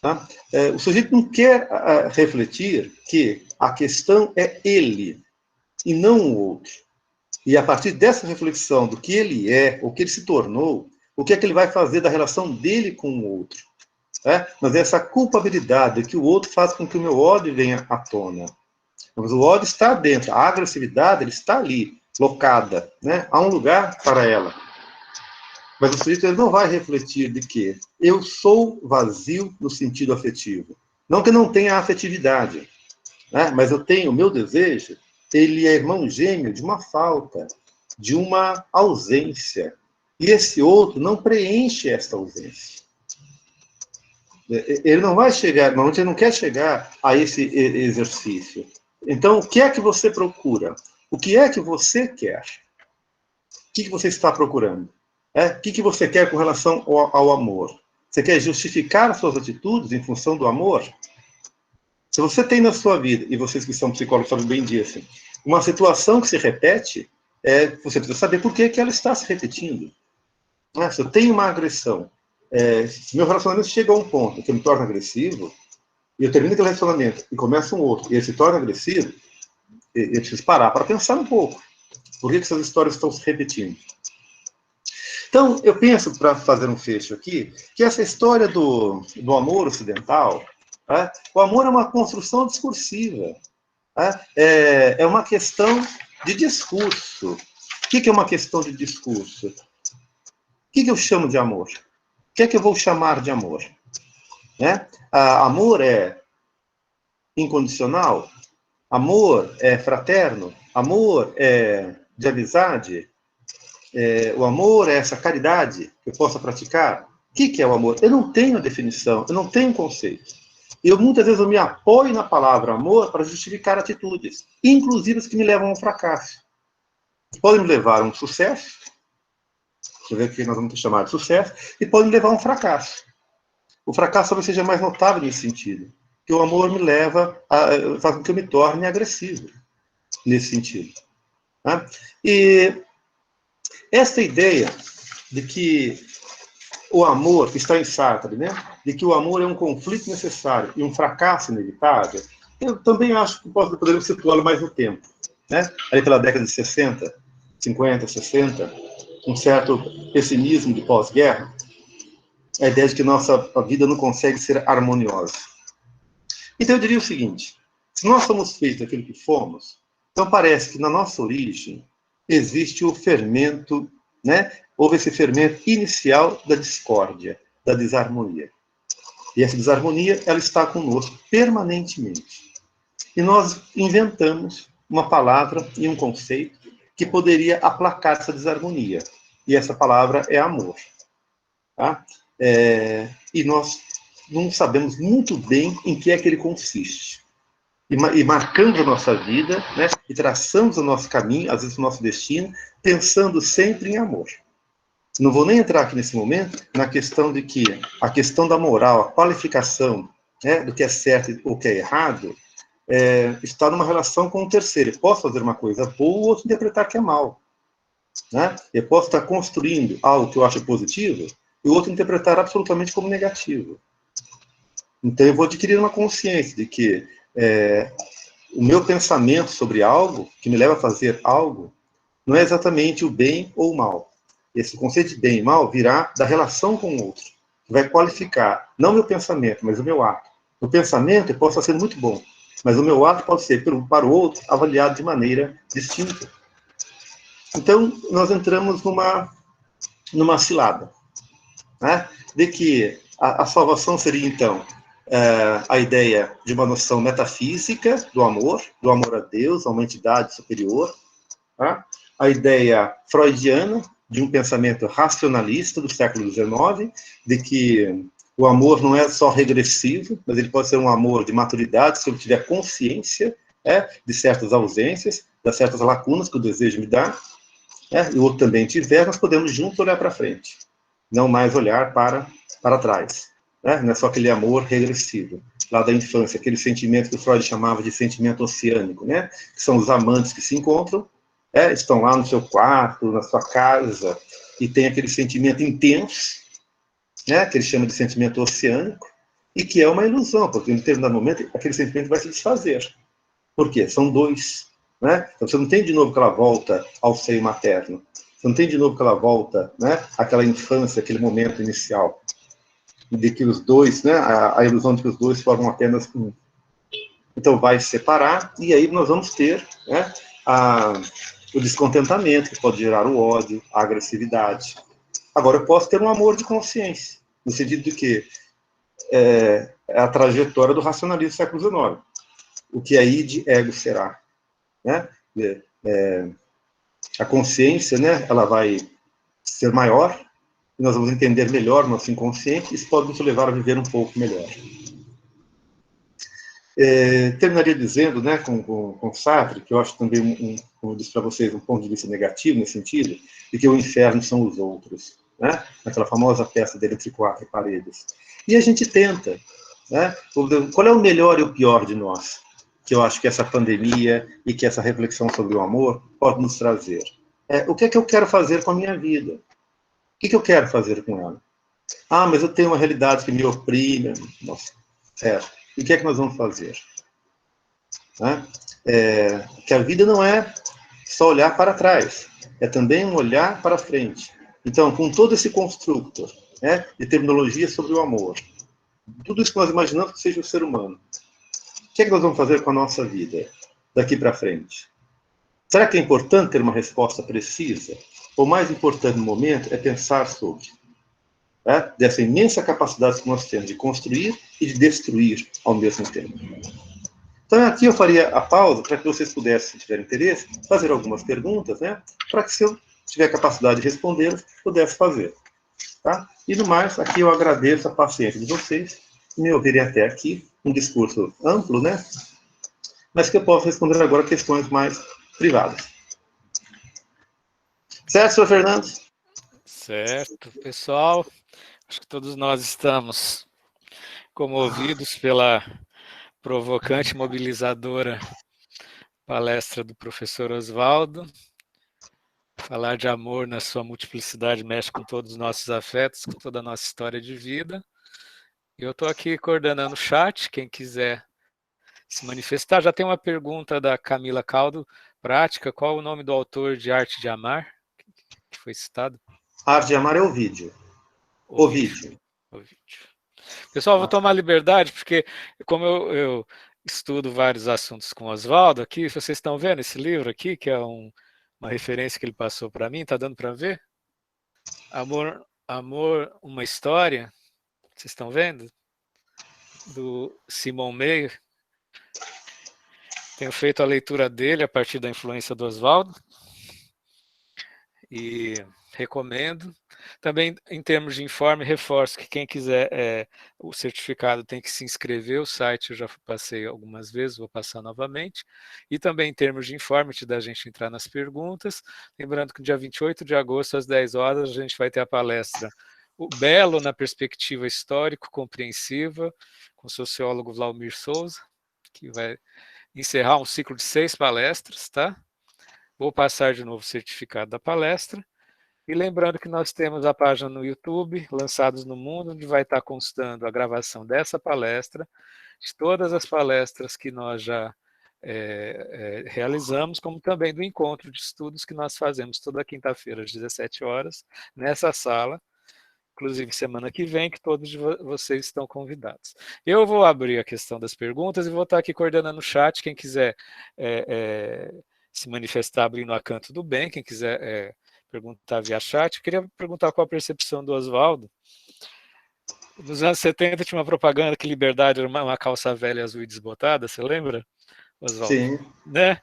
Tá? O sujeito não quer refletir que a questão é ele, e não o outro. E a partir dessa reflexão do que ele é, o que ele se tornou, o que é que ele vai fazer da relação dele com o outro. Mas essa culpabilidade que o outro faz com que o meu ódio venha à tona. Mas o ódio está dentro, a agressividade ele está ali, locada, né? Há um lugar para ela. Mas o sujeito ele não vai refletir de que eu sou vazio no sentido afetivo. Não que não tenha afetividade, né? Mas eu tenho o meu desejo, ele é irmão gêmeo de uma falta, de uma ausência. E esse outro não preenche esta ausência. Ele não vai chegar, normalmente ele não quer chegar a esse exercício. Então, o que é que você procura? O que é que você quer? O que você está procurando? O que você quer com relação ao amor? Você quer justificar as suas atitudes em função do amor? Se você tem na sua vida, e vocês que são psicólogos sabem bem disso, uma situação que se repete, você precisa saber por que ela está se repetindo. Se eu tenho uma agressão, se meu relacionamento chega a um ponto que eu me torno agressivo, e eu termino aquele relacionamento e começa um outro, e ele se torna agressivo, eu preciso parar para pensar um pouco. Por que essas histórias estão se repetindo? Então, eu penso, para fazer um fecho aqui, que essa história do amor ocidental, o amor é uma construção discursiva. Tá? É uma questão de discurso. O que é uma questão de discurso? O que eu chamo de amor? O que é que eu vou chamar de amor? Né? Amor é incondicional? Amor é fraterno? Amor é de amizade? O amor é essa caridade que eu possa praticar? O que é o amor? Eu não tenho definição, eu não tenho conceito. Muitas vezes eu me apoio na palavra amor para justificar atitudes, inclusive as que me levam ao fracasso. Podem me levar a um sucesso, deixa eu ver o que nós vamos chamar de sucesso, e podem me levar a um fracasso. O fracasso talvez seja mais notável nesse sentido, que o amor me leva faz com que eu me torne agressivo nesse sentido. Tá? E esta ideia de que o amor, que está em Sartre, né? De que o amor é um conflito necessário e um fracasso inevitável, eu também acho que podemos situá-lo mais no tempo. Né? Ali pela década de 60, 50, 60, um certo pessimismo de pós-guerra, a ideia de que a vida não consegue ser harmoniosa. Então eu diria o seguinte, se nós somos feitos daquilo que fomos, então parece que na nossa origem existe o fermento, né? Houve esse fermento inicial da discórdia, da desarmonia. E essa desarmonia, ela está conosco permanentemente. E nós inventamos uma palavra e um conceito que poderia aplacar essa desarmonia. E essa palavra é amor. Tá? E nós não sabemos muito bem em que é que ele consiste. E marcamos a nossa vida, né? E traçamos o nosso caminho, às vezes o nosso destino, pensando sempre em amor. Não vou nem entrar aqui nesse momento na questão de que a questão da moral, a qualificação, né, do que é certo ou que é errado, está numa relação com o terceiro. Eu posso fazer uma coisa boa, o outro interpretar que é mal. Né? Eu posso estar construindo algo que eu acho positivo, e o outro interpretar absolutamente como negativo. Então eu vou adquirir uma consciência de que o meu pensamento sobre algo, que me leva a fazer algo, não é exatamente o bem ou o mal. Esse conceito de bem e mal virá da relação com o outro, que vai qualificar não o meu pensamento, mas o meu ato. O pensamento pode estar sendo muito bom, mas o meu ato pode ser, para o outro, avaliado de maneira distinta. Então, nós entramos numa cilada, né? De que a salvação seria, então, a ideia de uma noção metafísica do amor a Deus, a uma entidade superior, tá? A ideia freudiana de um pensamento racionalista do século XIX, de que o amor não é só regressivo, mas ele pode ser um amor de maturidade, se eu tiver consciência de certas ausências, de certas lacunas que o desejo me dá, e o outro também tiver, nós podemos juntos olhar para frente, não mais olhar para trás. Né? Não é só aquele amor regressivo, lá da infância, aquele sentimento que o Freud chamava de sentimento oceânico, né? Que são os amantes que se encontram, estão lá no seu quarto, na sua casa, e tem aquele sentimento intenso, né? Que ele chama de sentimento oceânico, e que é uma ilusão, porque em determinado momento aquele sentimento vai se desfazer. Por quê? São dois. Né? Então você não tem de novo aquela volta ao seio materno. Você não tem de novo aquela volta, né? Àquela infância, aquele momento inicial. De que os dois, né? A ilusão de que os dois formam apenas um. Então vai se separar, e aí nós vamos ter, né? O descontentamento, que pode gerar o ódio, a agressividade. Agora, eu posso ter um amor de consciência, no sentido de que é a trajetória do racionalismo do século XIX. O que é id, ego será. Né? A consciência, né, ela vai ser maior, e nós vamos entender melhor o nosso inconsciente, e isso pode nos levar a viver um pouco melhor. Terminaria dizendo, né, com Sartre, que eu acho também, como eu disse para vocês, um ponto de vista negativo nesse sentido, de que o inferno são os outros, né? Naquela famosa peça dele Entre Quatro Paredes. E a gente tenta, né? Qual é o melhor e o pior de nós? Que eu acho que essa pandemia e que essa reflexão sobre o amor pode nos trazer. O que é que eu quero fazer com a minha vida? O que eu quero fazer com ela? Ah, mas eu tenho uma realidade que me oprime. Nossa, certo. E o que é que nós vamos fazer? Né? Que a vida não é só olhar para trás, é também um olhar para frente. Então, com todo esse construto, né, de terminologia sobre o amor, tudo isso que nós imaginamos que seja o ser humano, o que é que nós vamos fazer com a nossa vida? daqui para frente? Será que é importante ter uma resposta precisa? O mais importante no momento é pensar sobre, né, dessa imensa capacidade que nós temos de construir e de destruir ao mesmo tempo. Então, aqui eu faria a pausa para que vocês pudessem, se tiverem interesse, fazer algumas perguntas, né, para que, se eu tiver capacidade de respondê-las, pudesse fazer. Tá? E, no mais, aqui eu agradeço a paciência de vocês, me ouvirem até aqui, um discurso amplo, né, mas que eu posso responder agora questões mais privadas. Certo, senhor Fernando? Certo, pessoal. Acho que todos nós estamos comovidos pela provocante, mobilizadora palestra do professor Oswaldo. Falar de amor na sua multiplicidade mexe com todos os nossos afetos, com toda a nossa história de vida. Eu estou aqui coordenando o chat, quem quiser se manifestar. Já tem uma pergunta da Camila Caldo, prática. Qual o nome do autor de Arte de Amar, que foi citado? Arte de Amar é o vídeo. Ovídio. Pessoal, vou tomar liberdade, porque como eu estudo vários assuntos com o Oswaldo aqui, vocês estão vendo esse livro aqui, que é uma referência que ele passou para mim, está dando para ver? Amor, uma história, vocês estão vendo? Do Simon Meyer. Tenho feito a leitura dele a partir da influência do Oswaldo e recomendo. Também, em termos de informe, reforço que quem quiser o certificado tem que se inscrever. O site eu já passei algumas vezes, vou passar novamente. E também, em termos de informe, antes da gente entrar nas perguntas, lembrando que no dia 28 de agosto, às 10 horas, a gente vai ter a palestra O Belo na Perspectiva Histórico-Compreensiva, com o sociólogo Vlaumir Souza, que vai encerrar um ciclo de 6 palestras, tá? Vou passar de novo o certificado da palestra. E lembrando que nós temos a página no YouTube, Lançados no Mundo, onde vai estar constando a gravação dessa palestra, de todas as palestras que nós já realizamos, como também do encontro de estudos que nós fazemos toda quinta-feira, às 17 horas, nessa sala, inclusive semana que vem, que todos vocês estão convidados. Eu vou abrir a questão das perguntas e vou estar aqui coordenando o chat, quem quiser se manifestar abrindo a Canto do Bem, quem quiser perguntar via chat. Eu queria perguntar qual a percepção do Oswaldo. Nos anos 70 tinha uma propaganda que liberdade era uma calça velha azul e desbotada, você lembra, Oswaldo? Sim. Né?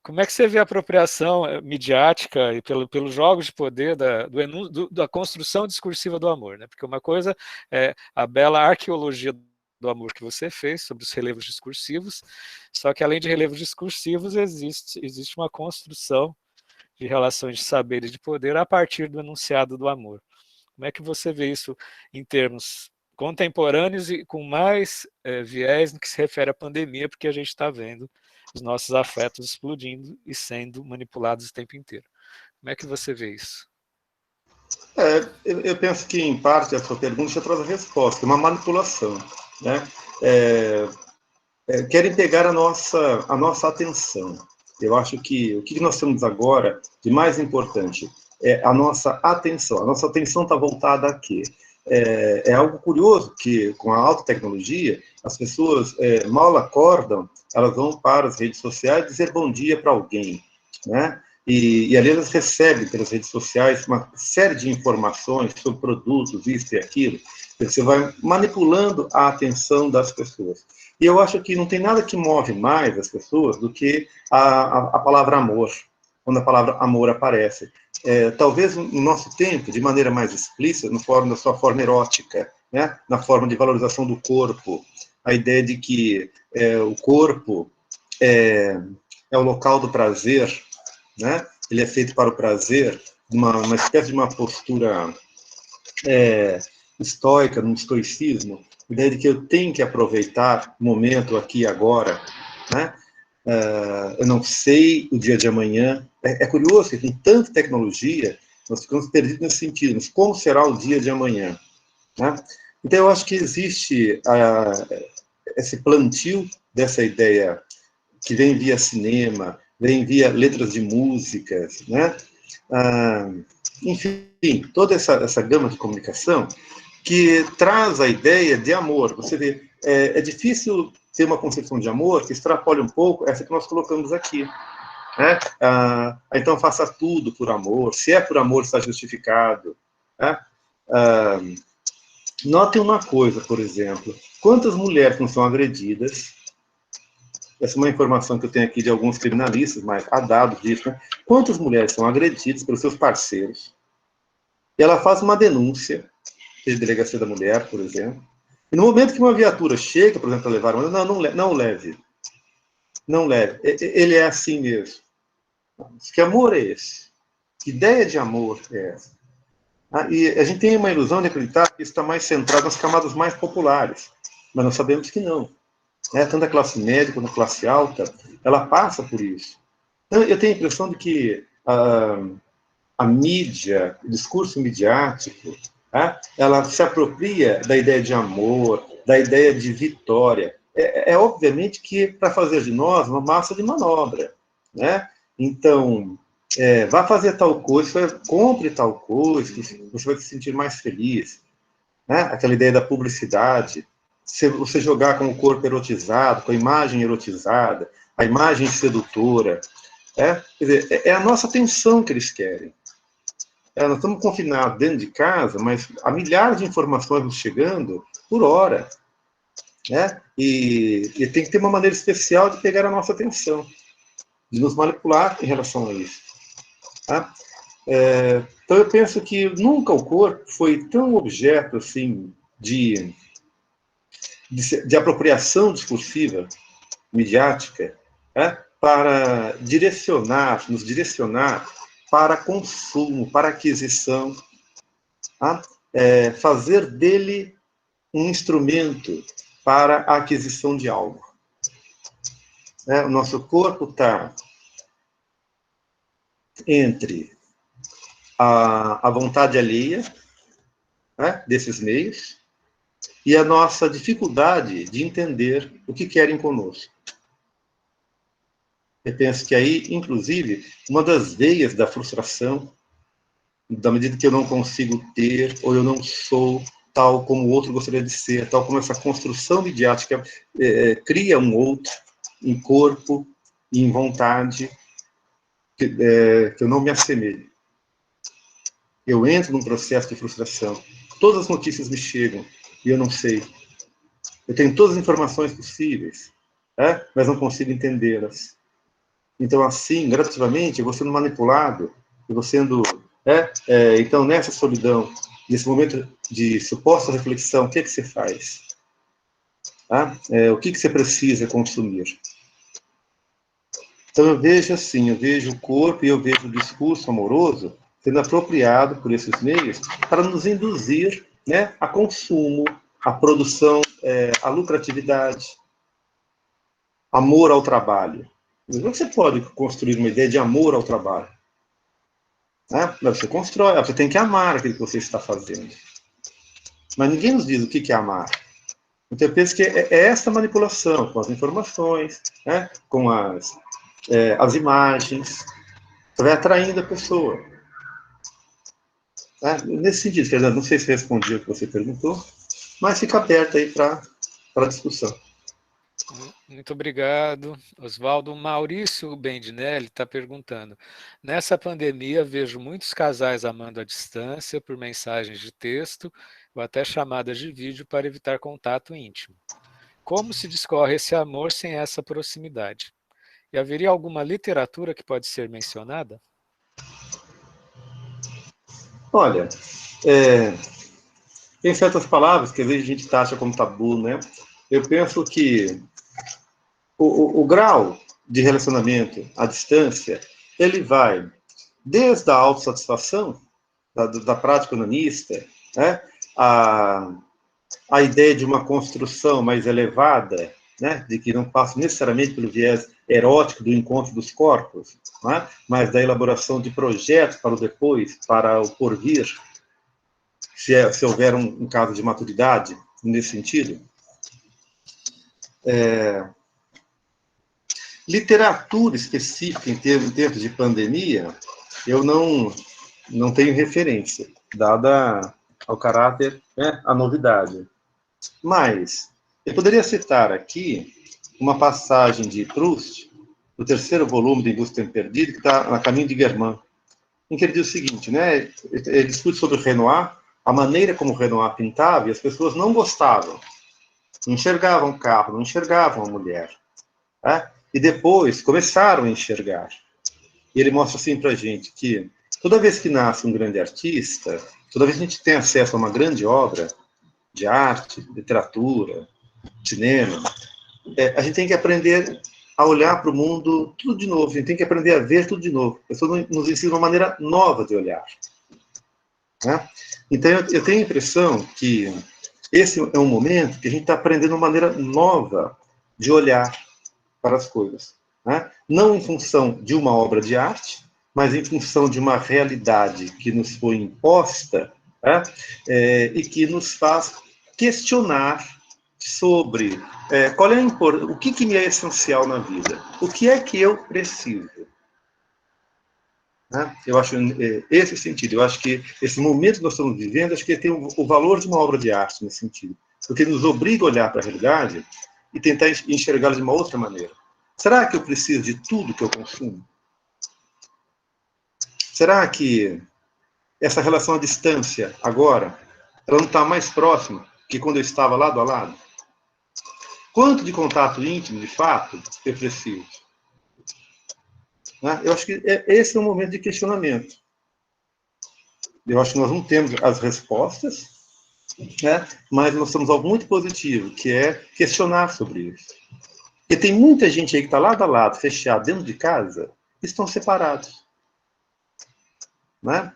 Como é que você vê a apropriação midiática e pelos jogos de poder da construção discursiva do amor? Né? Porque uma coisa é a bela arqueologia do amor que você fez sobre os relevos discursivos, só que além de relevos discursivos existe uma construção de relações de saber e de poder a partir do enunciado do amor. Como é que você vê isso em termos contemporâneos e com mais viés no que se refere à pandemia, porque a gente está vendo os nossos afetos explodindo e sendo manipulados o tempo inteiro. Como é que você vê isso? Eu penso que, em parte, a sua pergunta já traz a resposta, uma manipulação. Né? Querem pegar a nossa atenção. Eu acho que o que nós temos agora de mais importante é a nossa atenção. A nossa atenção está voltada a quê? É algo curioso que, com a alta tecnologia, as pessoas mal acordam, elas vão para as redes sociais dizer bom dia para alguém, né? E ali elas recebem pelas redes sociais uma série de informações sobre produtos, isso e aquilo. Você vai manipulando a atenção das pessoas. E eu acho que não tem nada que move mais as pessoas do que a palavra amor, quando a palavra amor aparece. Talvez no nosso tempo, de maneira mais explícita, na sua forma erótica, né? Na forma de valorização do corpo, a ideia de que o corpo é o local do prazer, né? Ele é feito para o prazer, uma espécie de uma postura estoica, num estoicismo, a ideia de que eu tenho que aproveitar o momento aqui e agora, né? Eu não sei o dia de amanhã. É curioso que com tanta tecnologia, nós ficamos perdidos nesse sentido, mas como será o dia de amanhã? Né? Então, eu acho que existe esse plantio dessa ideia que vem via cinema, vem via letras de músicas, né? Enfim, toda essa gama de comunicação que traz a ideia de amor. Você vê, é difícil ter uma concepção de amor que extrapole um pouco essa que nós colocamos aqui. Né? Então, faça tudo por amor. Se é por amor, está justificado. Né? Notem uma coisa, por exemplo. Quantas mulheres não são agredidas? Essa é uma informação que eu tenho aqui de alguns criminalistas, mas há dados disso. Né? Quantas mulheres são agredidas pelos seus parceiros? E ela faz uma denúncia, de delegacia da mulher, por exemplo. E no momento que uma viatura chega, por exemplo, para levar uma... Não leve. Não leve. Ele é assim mesmo. Que amor é esse? Que ideia de amor é essa? E a gente tem uma ilusão de acreditar que isso está mais centrado nas camadas mais populares. Mas nós sabemos que não. Tanto a classe média quanto a classe alta, ela passa por isso. Então, eu tenho a impressão de que a mídia, o discurso midiático, ela se apropria da ideia de amor, da ideia de vitória. Obviamente que para fazer de nós uma massa de manobra. Né? Então, vá fazer tal coisa, compre tal coisa, que você vai se sentir mais feliz. Né? Aquela ideia da publicidade. Você jogar com o corpo erotizado, com a imagem erotizada, a imagem sedutora. Quer dizer, é a nossa atenção que eles querem. Nós estamos confinados dentro de casa, mas há milhares de informações nos chegando por hora. Né? E tem que ter uma maneira especial de pegar a nossa atenção, de nos manipular em relação a isso. Tá? Então eu penso que nunca o corpo foi tão objeto assim de apropriação discursiva, midiática, para nos direcionar para consumo, para aquisição, fazer dele um instrumento para a aquisição de algo. O nosso corpo está entre a vontade alheia, desses meios, e a nossa dificuldade de entender o que querem conosco. Eu penso que aí, inclusive, uma das veias da frustração, da medida que eu não consigo ter, ou eu não sou tal como o outro gostaria de ser, tal como essa construção midiática cria um outro em corpo e em vontade, que eu não me assemelho. Eu entro num processo de frustração. Todas as notícias me chegam e eu não sei. Eu tenho todas as informações possíveis, mas não consigo entendê-las. Então, assim, gradativamente, eu vou sendo manipulado, eu vou sendo... então, nessa solidão, nesse momento de suposta reflexão, o que você faz? O que você precisa consumir? Então, eu vejo assim, eu vejo o corpo e eu vejo o discurso amoroso sendo apropriado por esses meios para nos induzir, a consumo, a produção, a lucratividade, amor ao trabalho. Você pode construir uma ideia de amor ao trabalho. Você constrói, você tem que amar aquilo que você está fazendo. Mas ninguém nos diz o que é amar. Então eu penso que é essa manipulação com as informações, com as imagens, você vai atraindo a pessoa. Nesse sentido, Fernando, não sei se respondi o que você perguntou, mas fica aberto aí para a discussão. Muito obrigado, Oswaldo. Maurício Bendinelli está perguntando: nessa pandemia vejo muitos casais amando à distância por mensagens de texto ou até chamadas de vídeo para evitar contato íntimo. Como se discorre esse amor sem essa proximidade? E haveria alguma literatura que pode ser mencionada? Olha, tem certas palavras que às vezes a gente taxa como tabu, né? Eu penso que o grau de relacionamento à distância, ele vai desde a autossatisfação, da prática onanista, a ideia de uma construção mais elevada, de que não passa necessariamente pelo viés erótico do encontro dos corpos, mas da elaboração de projetos para o depois, para o porvir, se houver um caso de maturidade nesse sentido. Literatura específica em termos de pandemia, eu não tenho referência, dada ao caráter, a novidade. Mas eu poderia citar aqui uma passagem de Proust, do terceiro volume de Em Busca do Tempo Perdido, que está na Caminho de Guermantes, em que ele diz o seguinte, né? Ele discute sobre o Renoir, a maneira como o Renoir pintava, e as pessoas não gostavam, não enxergavam o carro, não enxergavam a mulher. Tá? E depois começaram a enxergar. E ele mostra assim para a gente que toda vez que nasce um grande artista, toda vez que a gente tem acesso a uma grande obra de arte, literatura, cinema, a gente tem que aprender a olhar para o mundo tudo de novo, a gente tem que aprender a ver tudo de novo. Isso nos ensina uma maneira nova de olhar. Né? Então, eu tenho a impressão que esse é um momento que a gente está aprendendo uma maneira nova de olhar para as coisas. Né? Não em função de uma obra de arte, mas em função de uma realidade que nos foi imposta, né? E que nos faz questionar sobre qual é o que me é essencial na vida, o que é que eu preciso. Né? Eu acho esse sentido, eu acho que esse momento que nós estamos vivendo, acho que tem o valor de uma obra de arte nesse sentido, porque ele nos obriga a olhar para a realidade e tentar enxergá-la de uma outra maneira. Será que eu preciso de tudo que eu consumo? Será que essa relação à distância, agora, ela não está mais próxima que quando eu estava lado a lado? Quanto de contato íntimo, de fato, eu preciso? Né? Eu acho que esse é um momento de questionamento. Eu acho que nós não temos as respostas, né? Mas nós temos algo muito positivo, que é questionar sobre isso. Porque tem muita gente aí que está lado a lado, fechado dentro de casa, e estão separados. Né?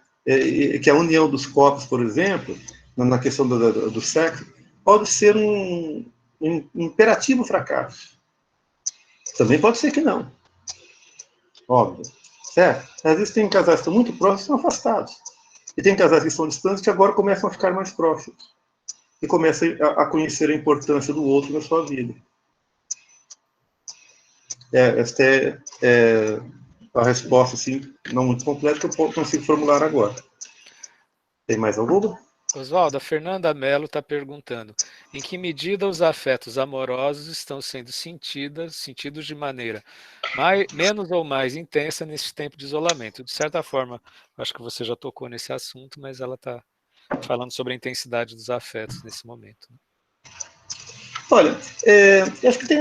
Que a união dos corpos, por exemplo, na questão do sexo, pode ser um imperativo fracasso. Também pode ser que não. Óbvio. Certo? Às vezes tem casais que estão muito próximos e estão afastados. E tem casais que estão distantes que agora começam a ficar mais próximos. E começam a conhecer a importância do outro na sua vida. Esta é a resposta, assim, não muito completa, que eu consigo formular agora. Tem mais alguma? Oswaldo, a Fernanda Mello está perguntando: em que medida os afetos amorosos estão sendo sentidos de maneira menos ou mais intensa nesse tempo de isolamento? De certa forma, acho que você já tocou nesse assunto, mas ela está falando sobre a intensidade dos afetos nesse momento. Né? Olha, eu acho que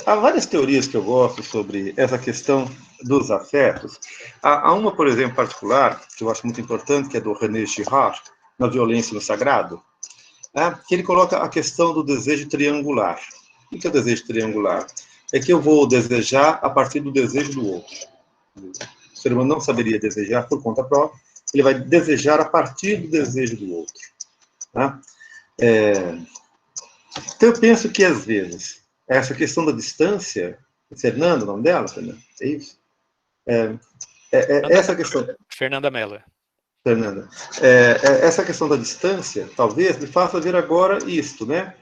há várias teorias que eu gosto sobre essa questão dos afetos. Há uma, por exemplo, particular, que eu acho muito importante, que é do René Girard, na Violência no Sagrado, que ele coloca a questão do desejo triangular. O que é o desejo triangular? É que eu vou desejar a partir do desejo do outro. O ser humano não saberia desejar por conta própria, ele vai desejar a partir do desejo do outro. Tá? Então, eu penso que, às vezes, essa questão da distância, Fernanda, o nome dela, Fernanda? É isso? Essa questão. Fernanda Mello. Fernanda, essa questão da distância, talvez, me faça ver agora isto, né?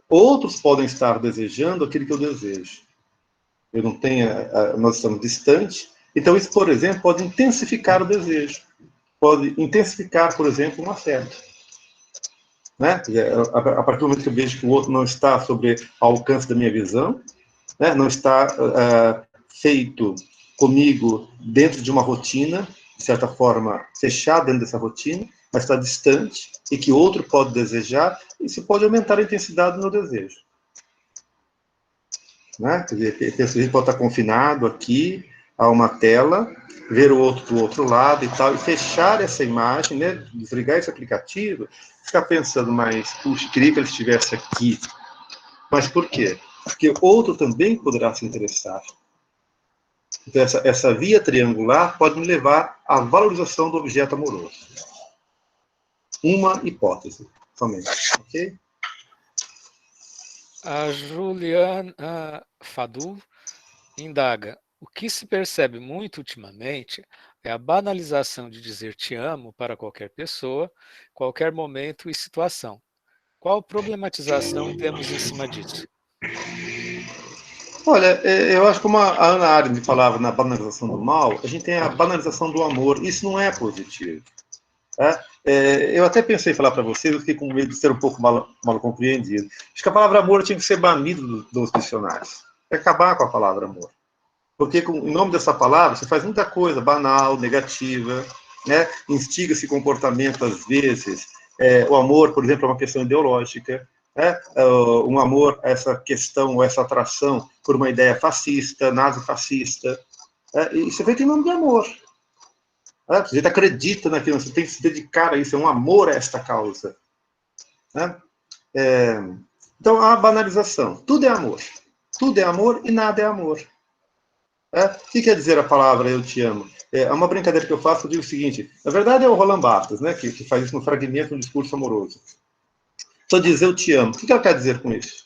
Outros podem estar desejando aquilo que eu desejo. Eu não tenho, nós estamos distantes, então isso, por exemplo, pode intensificar o desejo. Pode intensificar, por exemplo, um afeto. Né? A partir do momento que eu vejo que o outro não está sobre o alcance da minha visão, né? Não está feito comigo dentro de uma rotina, de certa forma, fechado dentro dessa rotina, mas está distante e que outro pode desejar, isso pode aumentar a intensidade do meu desejo. Né? Quer dizer, a gente pode estar confinado aqui a uma tela, ver o outro do outro lado e tal, e fechar essa imagem, né? Desligar esse aplicativo, ficar pensando, mas, puxa, queria que ele estivesse aqui. Mas por quê? Porque outro também poderá se interessar. Então, essa via triangular pode me levar à valorização do objeto amoroso. Uma hipótese, somente. Ok? A Juliana Fadu indaga: o que se percebe muito ultimamente é a banalização de dizer te amo para qualquer pessoa, qualquer momento e situação. Qual problematização temos em cima disso? Olha, eu acho que como a Ana Arendt falava na banalização do mal, a gente tem a banalização do amor. Isso não é positivo. Tá? Eu até pensei em falar para vocês, eu fiquei com medo de ser um pouco mal compreendido. Acho que a palavra amor tinha que ser banida dos dicionários. Acabar com a palavra amor. Porque, em nome dessa palavra, você faz muita coisa banal, negativa, né? Instiga-se comportamento, às vezes. O amor, por exemplo, é uma questão ideológica. Né? Um amor, essa questão, essa atração por uma ideia fascista, nazifascista. E isso é feito em nome de amor. Né? Você acredita naquilo, você tem que se dedicar a isso, é um amor a esta causa. Né? Então, a banalização. Tudo é amor. Tudo é amor e nada é amor. O que quer dizer a palavra eu te amo? É uma brincadeira que eu faço, eu digo o seguinte, na verdade é o Roland Barthes, né, que faz isso no fragmento do discurso amoroso. Só diz eu te amo. O que ela quer dizer com isso?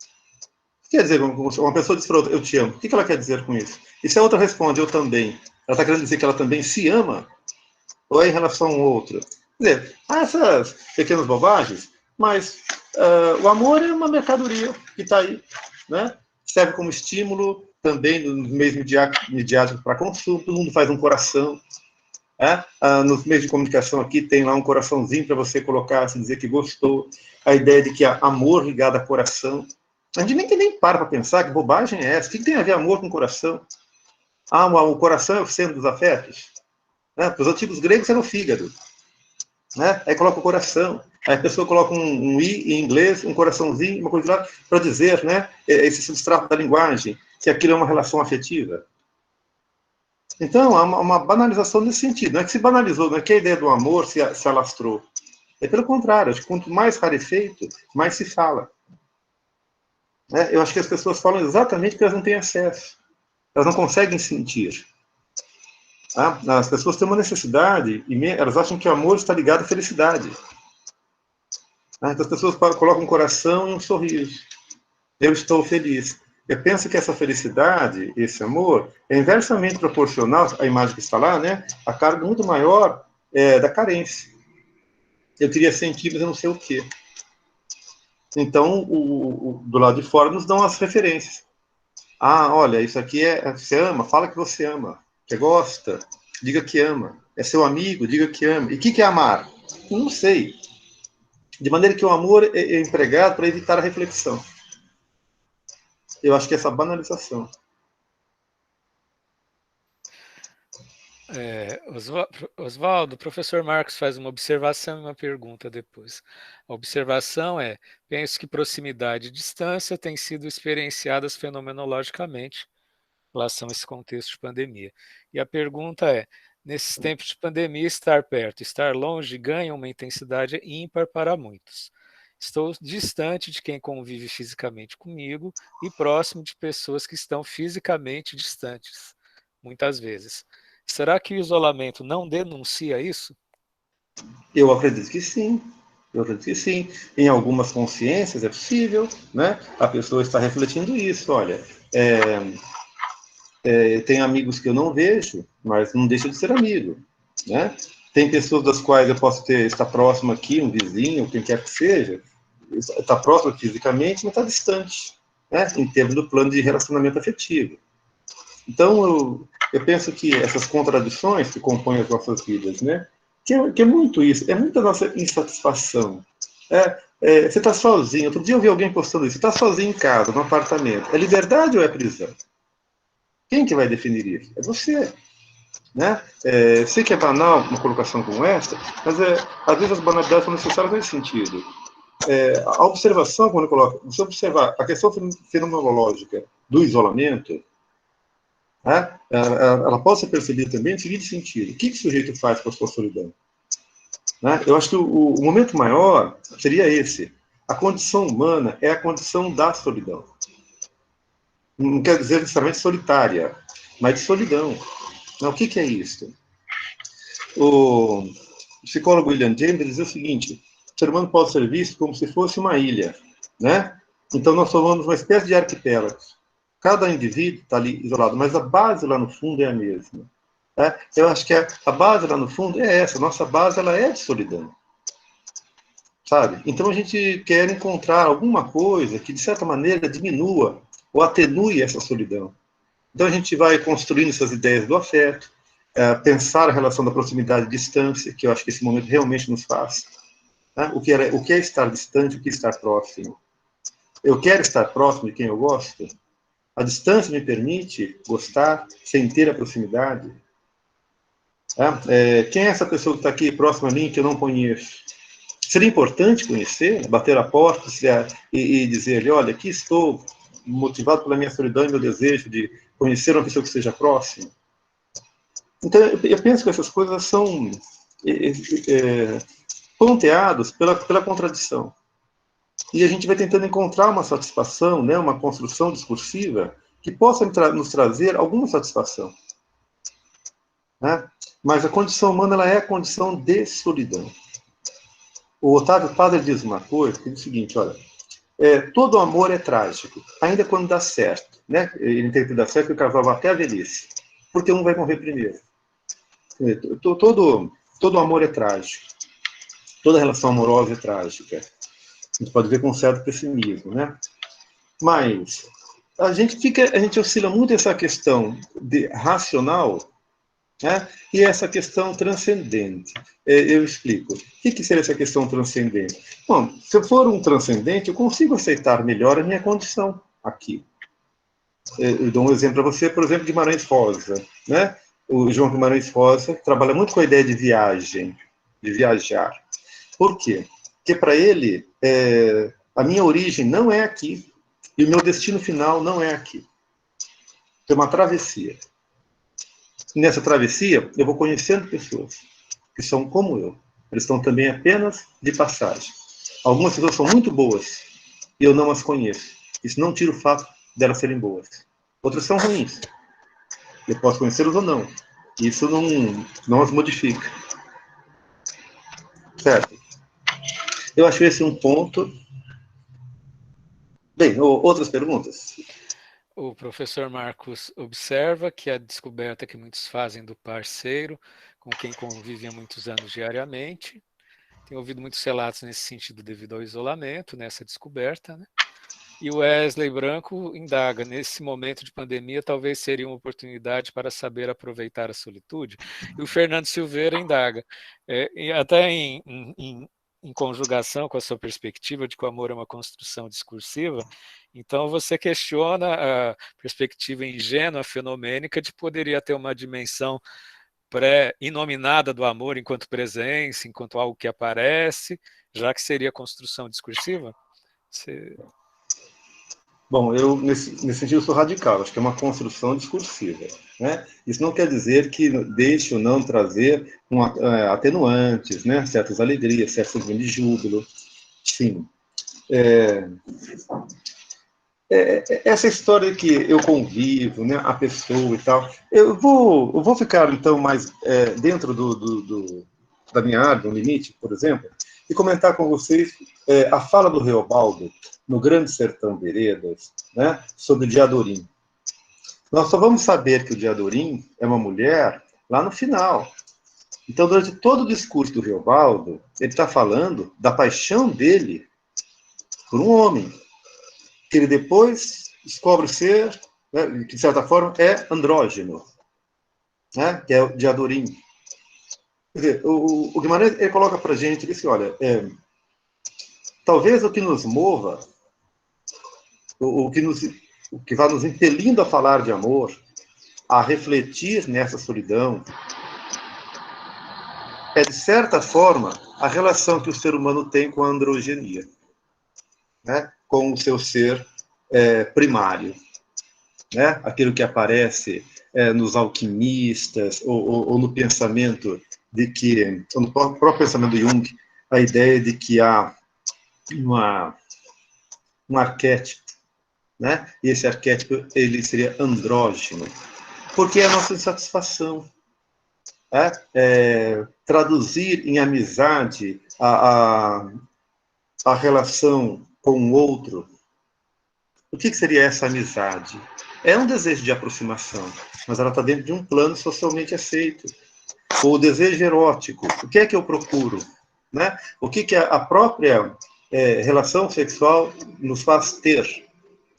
O que quer dizer, uma pessoa diz para outra, eu te amo. O que ela quer dizer com isso? E se a outra responde, eu também, ela está querendo dizer que ela também se ama? Ou é em relação ao outro? Quer dizer, há essas pequenas bobagens, mas o amor é uma mercadoria que está aí, né? Serve como estímulo também nos meios midiáticos para consumo, todo mundo faz um coração. Nos meios de comunicação aqui tem lá um coraçãozinho para você colocar, se dizer que gostou. A ideia de que há amor ligado a coração. A gente nem para pensar que bobagem é essa. O que tem a ver amor com coração? O coração é o centro dos afetos. Para os antigos gregos era o fígado. Né? Aí coloca o coração. Aí a pessoa coloca um i em inglês, um coraçãozinho, uma coisa lá, para dizer, né, esse substrato da linguagem, que aquilo é uma relação afetiva. Então, há uma banalização nesse sentido. Não é que se banalizou, não é que a ideia do amor se alastrou. É pelo contrário, acho que quanto mais rarefeito, mais se fala. Eu acho que as pessoas falam exatamente porque elas não têm acesso. Elas não conseguem sentir. As pessoas têm uma necessidade, e elas acham que o amor está ligado à felicidade. Então as pessoas colocam um coração e um sorriso. Eu estou feliz. Eu penso que essa felicidade, esse amor, é inversamente proporcional à imagem que está lá, né? A carga muito maior da carência. Eu queria sentir, mas eu não sei o quê. Então, do lado de fora, nos dão as referências. Olha, isso aqui você ama, fala que você ama. Que gosta, diga que ama. É seu amigo, diga que ama. E o que é amar? Eu não sei. De maneira que o amor é empregado para evitar a reflexão. Eu acho que essa banalização. Oswaldo, o professor Marcos faz uma observação e uma pergunta depois. A observação é: penso que proximidade e distância têm sido experienciadas fenomenologicamente em relação a esse contexto de pandemia. E a pergunta é: nesses tempos de pandemia, estar perto, estar longe ganha uma intensidade ímpar para muitos. Estou distante de quem convive fisicamente comigo e próximo de pessoas que estão fisicamente distantes, muitas vezes. Será que o isolamento não denuncia isso? Eu acredito que sim. Eu acredito que sim. Em algumas consciências é possível, né? A pessoa está refletindo isso. Olha, tem amigos que eu não vejo, mas não deixa de ser amigo, né? Tem pessoas das quais eu posso estar próximo aqui, um vizinho, quem quer que seja, está próximo fisicamente, mas está distante, né? Em termos do plano de relacionamento afetivo. Então, eu penso que essas contradições que compõem as nossas vidas, né? Que é muito isso, é muita nossa insatisfação. Você está sozinho. Outro dia eu vi alguém postando isso. Você está sozinho em casa, no apartamento. É liberdade ou é prisão? Quem que vai definir isso? É você. Né? Sei que é banal uma colocação como esta, mas às vezes as banalidades são necessárias nesse sentido. A observação, quando eu coloco, você observar a questão fenomenológica do isolamento, né? Ela pode ser percebida também no seguinte sentido: o que o sujeito faz com a sua solidão? Né? Eu acho que o momento maior seria esse. A condição humana é a condição da solidão. Não quer dizer necessariamente solitária, mas de solidão. O que é isso? O psicólogo William James dizia o seguinte: o ser humano pode ser visto como se fosse uma ilha, né? Então nós formamos uma espécie de arquipélago. Cada indivíduo está ali isolado, mas a base lá no fundo é a mesma. Né? Eu acho que a base lá no fundo é essa. Nossa base ela é de solidão, sabe? Então a gente quer encontrar alguma coisa que de certa maneira diminua ou atenue essa solidão. Então a gente vai construindo essas ideias do afeto, pensar a relação da proximidade e distância, que eu acho que esse momento realmente nos faz. Né? O que é estar distante, o que é estar próximo. Eu quero estar próximo de quem eu gosto? A distância me permite gostar sem ter a proximidade? Quem é essa pessoa que está aqui próxima a mim que eu não conheço? Seria importante conhecer, bater a porta e dizer-lhe, olha, aqui estou motivado pela minha solidão e meu desejo de conhecer uma pessoa que seja próxima. Então, eu penso que essas coisas são ponteadas pela contradição. E a gente vai tentando encontrar uma satisfação, né, uma construção discursiva que possa nos trazer alguma satisfação. Né? Mas a condição humana ela é a condição de solidão. O Otávio Padre diz uma coisa, que diz o seguinte, olha, todo amor é trágico, ainda quando dá certo. Né? Ele entende que dá certo que o casal vai até a velhice, porque um vai morrer primeiro. Todo amor é trágico. Toda relação amorosa é trágica. A gente pode ver com certo pessimismo, né? Mas a gente oscila muito essa questão racional, né? E essa questão transcendente. Eu explico. O que seria essa questão transcendente? Bom, se eu for um transcendente, eu consigo aceitar melhor a minha condição aqui. Eu dou um exemplo para você, por exemplo, de Guimarães Rosa, né? O João Guimarães Rosa trabalha muito com a ideia de viagem, de viajar. Por quê? Porque para ele, a minha origem não é aqui e o meu destino final não é aqui. É uma travessia. Nessa travessia, eu vou conhecendo pessoas que são como eu. Eles estão também apenas de passagem. Algumas pessoas são muito boas e eu não as conheço. Isso não tira o fato delas serem boas. Outras são ruins. Eu posso conhecê-los ou não. Isso não as modifica. Certo? Eu acho esse um ponto. Bem, outras perguntas? O professor Marcos observa que a descoberta que muitos fazem do parceiro, com quem convivem há muitos anos diariamente, tem ouvido muitos relatos nesse sentido devido ao isolamento, nessa descoberta, né? E o Wesley Branco indaga, nesse momento de pandemia, talvez seria uma oportunidade para saber aproveitar a solitude. E o Fernando Silveira indaga, até em conjugação com a sua perspectiva de que o amor é uma construção discursiva, então você questiona a perspectiva ingênua, fenomênica, de poderia ter uma dimensão pré-inominada do amor enquanto presença, enquanto algo que aparece, já que seria construção discursiva? Você... Bom, eu, nesse sentido, sou radical. Acho que é uma construção discursiva. Né? Isso não quer dizer que deixe ou não trazer atenuantes, né? Certas alegrias, certo sentimento de júbilo. Sim. Essa história que eu convivo, né? A pessoa e tal. Eu vou ficar, então, mais dentro da minha área, do limite, por exemplo, e comentar com vocês a fala do Reobaldo, no Grande Sertão Veredas, né, sobre Diadorim. Nós só vamos saber que o Diadorim é uma mulher lá no final. Então, durante todo o discurso do Reobaldo, ele está falando da paixão dele por um homem, que ele depois descobre ser, né, que de certa forma é andrógeno, né, que é o Diadorim. Quer dizer, o Guimarães ele coloca para a gente, ele diz que, olha, talvez o que nos mova, o que vai nos impelindo a falar de amor, a refletir nessa solidão, é, de certa forma, a relação que o ser humano tem com a androgenia, né? Com o seu ser primário. Né? Aquilo que aparece nos alquimistas, ou no pensamento de que, ou no próprio pensamento do Jung, a ideia de que há um arquétipo, né? E esse arquétipo ele seria andrógeno, porque é a nossa insatisfação. Traduzir em amizade a relação com o outro. O que seria essa amizade? É um desejo de aproximação, mas ela está dentro de um plano socialmente aceito. Ou o desejo erótico. O que é que eu procuro? Né? O que a própria relação sexual nos faz ter?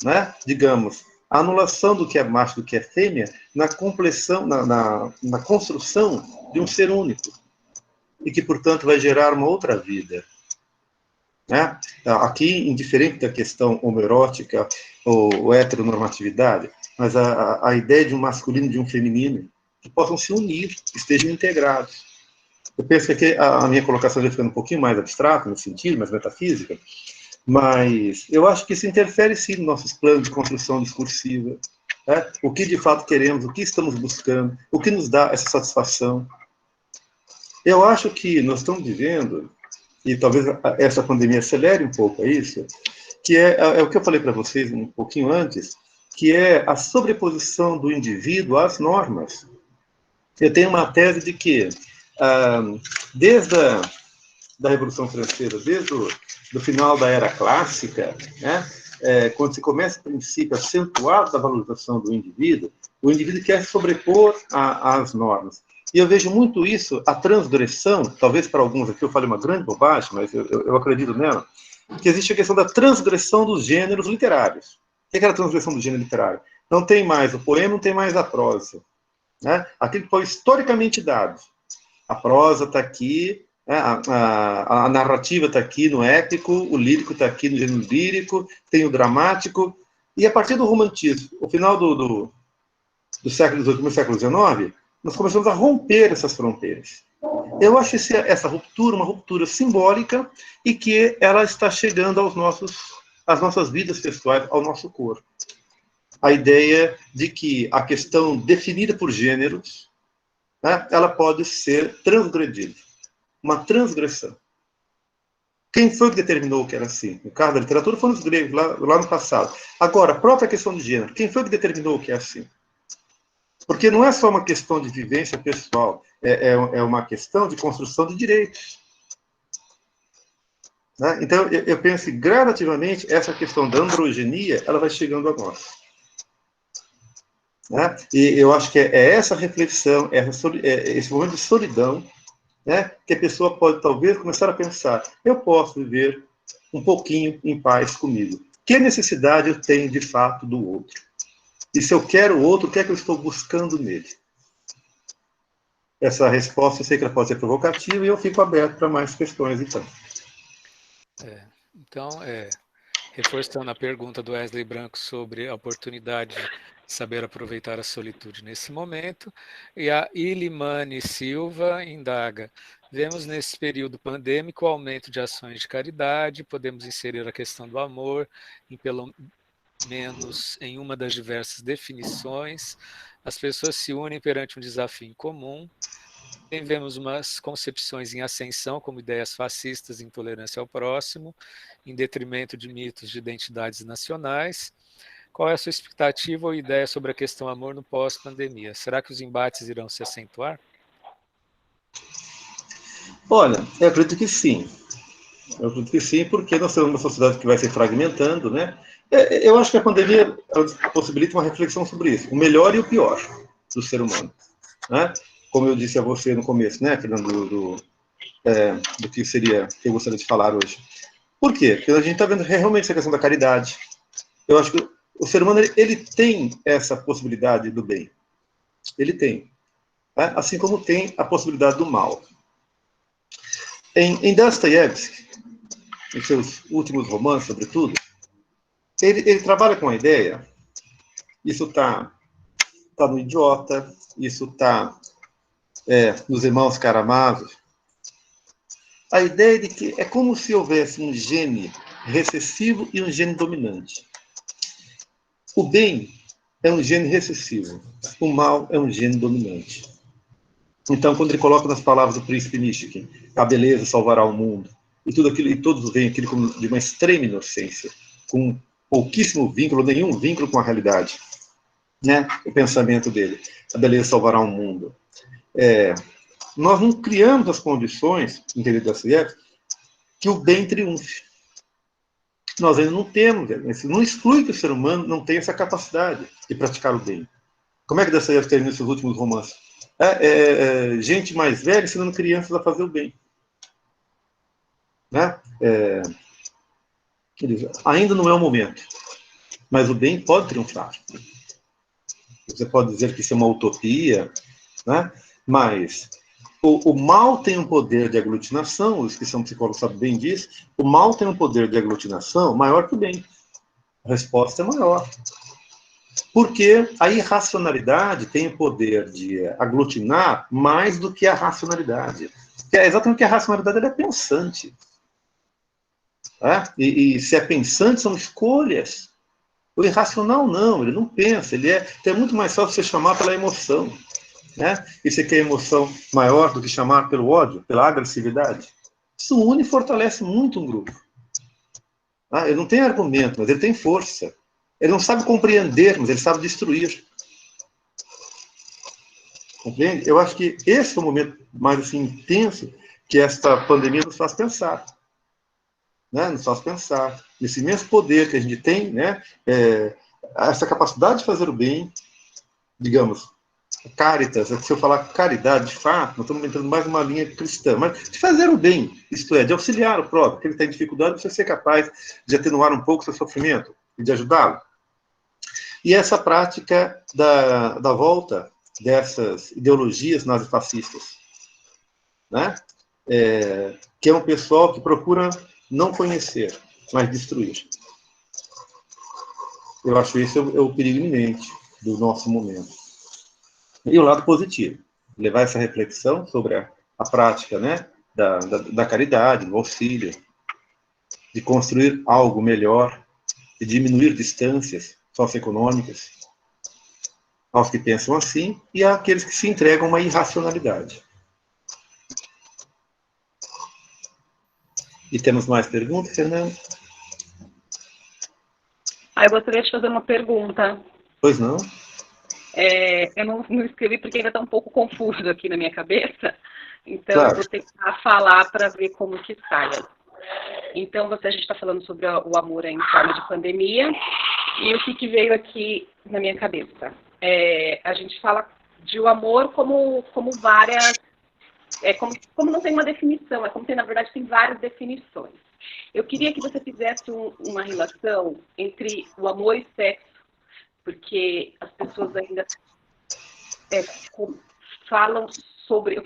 Né? Digamos, a anulação do que é macho, do que é fêmea, na compleição, na construção de um ser único, e que, portanto, vai gerar uma outra vida. Né? Aqui, indiferente da questão homoerótica ou heteronormatividade, mas a ideia de um masculino e de um feminino que possam se unir, que estejam integrados. Eu penso que aqui a minha colocação já fica um pouquinho mais abstrata, no sentido, mais metafísica, mas eu acho que isso interfere, sim, nos nossos planos de construção discursiva. Né? O que, de fato, queremos, o que estamos buscando, o que nos dá essa satisfação. Eu acho que nós estamos vivendo, e talvez essa pandemia acelere um pouco isso, que é o que eu falei para vocês um pouquinho antes, que é a sobreposição do indivíduo às normas. Eu tenho uma tese de que, desde da Revolução Francesa, desde do final da Era Clássica, né, quando se começa, a princípio, acentuado da valorização do indivíduo, o indivíduo quer se sobrepor às normas. E eu vejo muito isso, a transgressão, talvez para alguns aqui eu fale uma grande bobagem, mas eu acredito nela, que existe a questão da transgressão dos gêneros literários. O que é a transgressão do gênero literário? Não tem mais o poema, não tem mais a prosa. Né? Aquilo que foi historicamente dado. A prosa está aqui, né? A narrativa está aqui no épico, o lírico está aqui no gênero lírico, tem o dramático, e a partir do romantismo, o final do século XVIII e século XIX, nós começamos a romper essas fronteiras. Eu acho essa ruptura uma ruptura simbólica e que ela está chegando às nossas vidas pessoais, ao nosso corpo. A ideia de que a questão definida por gêneros, né, ela pode ser transgredida. Uma transgressão. Quem foi que determinou que era assim? No caso da literatura foram os gregos, lá no passado. Agora, a própria questão de gênero. Quem foi que determinou que é assim? Porque não é só uma questão de vivência pessoal, é uma questão de construção de direitos. Né? Então, eu penso que, gradativamente, essa questão da androgenia, ela vai chegando a nós. Né? E eu acho que é essa reflexão, esse momento de solidão, né, que a pessoa pode, talvez, começar a pensar, eu posso viver um pouquinho em paz comigo. Que necessidade eu tenho, de fato, do outro? E se eu quero o outro, o que é que eu estou buscando nele? Essa resposta, eu sei que ela pode ser provocativa, e eu fico aberto para mais questões, então. Então, reforçando a pergunta do Wesley Branco sobre a oportunidade de saber aproveitar a solitude nesse momento, e a Ilimane Silva indaga: vemos nesse período pandêmico o aumento de ações de caridade, podemos inserir a questão do amor em pelo menos em uma das diversas definições, as pessoas se unem perante um desafio em comum. Também vemos umas concepções em ascensão, como ideias fascistas e intolerância ao próximo, em detrimento de mitos de identidades nacionais. Qual é a sua expectativa ou ideia sobre a questão amor no pós-pandemia? Será que os embates irão se acentuar? Olha, eu acredito que sim. Eu acredito que sim, porque nós temos uma sociedade que vai se fragmentando, né? Eu acho que a pandemia possibilita uma reflexão sobre isso, o melhor e o pior do ser humano, né? Como eu disse a você no começo, né, Fernando, do que seria, que eu gostaria de falar hoje. Por quê? Porque a gente está vendo realmente essa questão da caridade. Eu acho que o ser humano, ele tem essa possibilidade do bem. Ele tem. Né? Assim como tem a possibilidade do mal. Em Dostoiévski, em seus últimos romances, sobretudo, ele trabalha com a ideia, isso está no Idiota, isso está nos Irmãos Karamazov, a ideia de que é como se houvesse um gene recessivo e um gene dominante. O bem é um gene recessivo, o mal é um gene dominante. Então, quando ele coloca nas palavras do príncipe Nishkin, a beleza salvará o mundo, e tudo aquilo, e todos veem aquilo como de uma extrema inocência, com pouquíssimo vínculo, nenhum vínculo com a realidade, né? O pensamento dele, a beleza salvará o mundo. Nós não criamos as condições, entendeu, da Dostoiévski, que o bem triunfe. Nós ainda não temos, isso não exclui que o ser humano não tenha essa capacidade de praticar o bem. Como é que Dostoiévski termina seus últimos romances? Gente mais velha ensinando crianças a fazer o bem. Né? Ainda não é o momento. mas o bem pode triunfar. Você pode dizer que isso é uma utopia, né? Mas o mal tem um poder de aglutinação, os que são psicólogos sabem bem disso, o mal tem um poder de aglutinação maior que o bem. A resposta é maior. Porque a irracionalidade tem o poder de aglutinar mais do que a racionalidade. Que é exatamente que a racionalidade ela é pensante. Tá? E se é pensante, são escolhas. O irracional não, ele não pensa, então é muito mais fácil você chamar pela emoção. Né? E você quer emoção maior do que chamar pelo ódio, pela agressividade? Isso une e fortalece muito um grupo. Ele não tem argumento, mas ele tem força. Ele não sabe compreender, mas ele sabe destruir. Compreende? Eu acho que esse é o momento mais assim, intenso que esta pandemia nos faz pensar. Né? Nos faz pensar. Nesse imenso poder que a gente tem, né? Essa capacidade de fazer o bem, digamos, caritas, se eu falar caridade, de fato, nós estamos entrando mais numa linha cristã, mas de fazer o bem, isto é, de auxiliar o próprio, que ele está em dificuldade, você ser capaz de atenuar um pouco o seu sofrimento e de ajudá-lo. E essa prática da volta dessas ideologias nazifascistas, né? Que é um pessoal que procura não conhecer, mas destruir. Eu acho que esse é o perigo iminente do nosso momento. E o lado positivo, levar essa reflexão sobre a prática, né, da caridade, do auxílio, de construir algo melhor, de diminuir distâncias socioeconômicas aos que pensam assim e àqueles que se entregam a uma irracionalidade. E temos mais perguntas, Fernando? Eu gostaria de fazer uma pergunta. Pois não? Eu não escrevi porque ainda está um pouco confuso aqui na minha cabeça, então Claro. Eu vou tentar falar para ver como que saia. Então, a gente está falando sobre o amor em forma de pandemia, e o que veio aqui na minha cabeça? A gente fala de o amor como várias... como não tem uma definição, na verdade, tem várias definições. Eu queria que você fizesse uma relação entre o amor e sexo, porque as pessoas ainda falam sobre...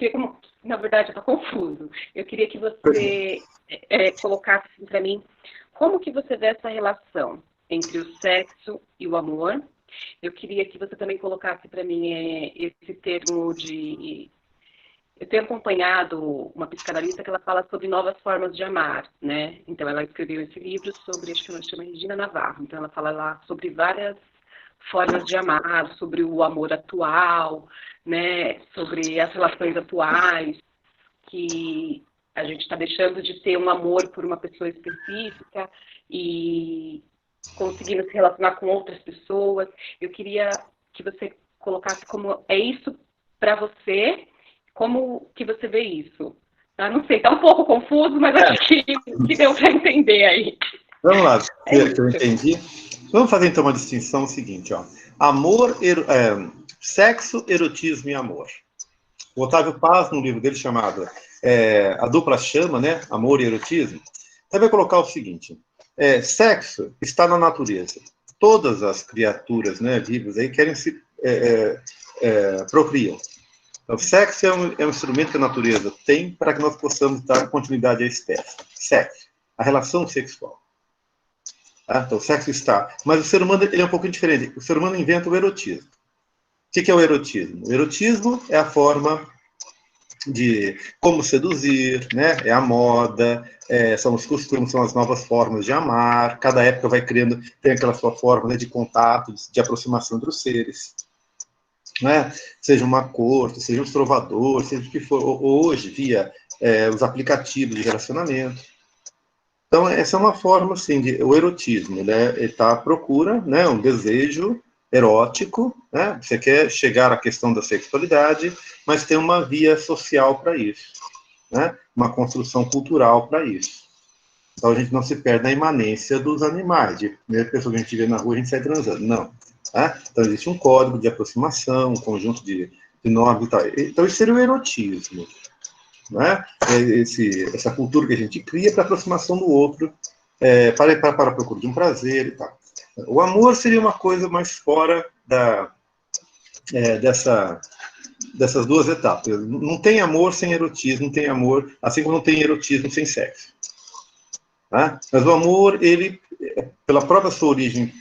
na verdade, está confuso. Eu queria que você colocasse para mim como que você vê essa relação entre o sexo e o amor. Eu queria que você também colocasse para mim esse termo de... Eu tenho acompanhado uma psicanalista que ela fala sobre novas formas de amar, né? Então, ela escreveu esse livro sobre, acho que ela chama Regina Navarro. Então, ela fala lá sobre várias formas de amar, sobre o amor atual, né? Sobre as relações atuais, que a gente está deixando de ter um amor por uma pessoa específica e conseguindo se relacionar com outras pessoas. Eu queria que você colocasse como é isso para você. Como que você vê isso? Não sei, está um pouco confuso, mas acho que deu para entender aí. Vamos lá, que eu entendi. Vamos fazer então uma distinção seguinte, ó. Sexo, erotismo e amor. O Otávio Paz, num livro dele chamado A Dupla Chama, né? Amor e Erotismo, vai colocar o seguinte: sexo está na natureza. Todas as criaturas, né, vivas aí querem se procriam. Então, sexo é um instrumento que a natureza tem para que nós possamos dar continuidade à espécie. Sexo, a relação sexual. Tá? Então, o sexo está. Mas o ser humano ele é um pouco diferente. O ser humano inventa o erotismo. O que é o erotismo? O erotismo é a forma de como seduzir, né? É a moda, são os costumes, são as novas formas de amar. Cada época vai criando, tem aquela sua forma, né, de contato, de aproximação entre os seres. Né? Seja uma corte, seja um trovador, seja o que for, hoje via os aplicativos de relacionamento. Então, essa é uma forma, assim, o erotismo, ele está à procura, né, um desejo erótico, né? Você quer chegar à questão da sexualidade, mas tem uma via social para isso, né? Uma construção cultural para isso. Então, a gente não se perde na imanência dos animais, de primeira pessoa que a gente vê na rua, a gente sai transando, não. Tá? Então, existe um código de aproximação, um conjunto de normas e tal. Então, isso seria o erotismo. Né? Essa cultura que a gente cria para a aproximação do outro, para a procura de um prazer e tal. O amor seria uma coisa mais fora dessas duas etapas. Não tem amor sem erotismo, não tem amor, assim como não tem erotismo sem sexo. Tá? Mas o amor, ele, pela própria sua origem,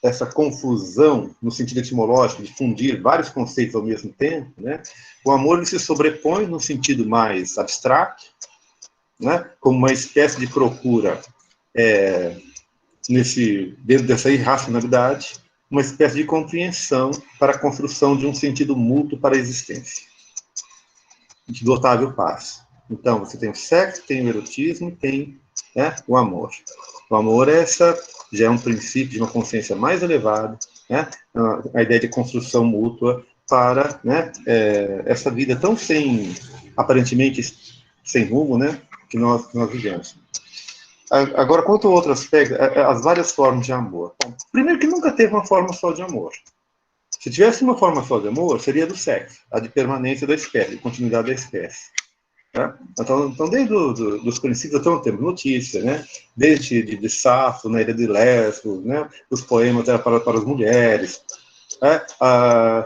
essa confusão, no sentido etimológico, de fundir vários conceitos ao mesmo tempo, né? O amor ele se sobrepõe no sentido mais abstrato, né? Como uma espécie de procura dentro dessa irracionalidade, uma espécie de compreensão para a construção de um sentido mútuo para a existência, de Otávio Paz. Então, você tem o sexo, tem o erotismo, tem, né, o amor. O amor já é um princípio de uma consciência mais elevada, né, a ideia de construção mútua para, né, essa vida tão aparentemente sem rumo, né, que nós vivemos. Agora, quanto ao outro aspecto, as várias formas de amor. Bom, primeiro que nunca teve uma forma só de amor. Se tivesse uma forma só de amor, seria do sexo, a de permanência da espécie, de continuidade da espécie. Tá? Então, desde os princípios, até temos notícia, né? Desde de Safo, na Ilha de Lesbos, né? Os poemas para as mulheres.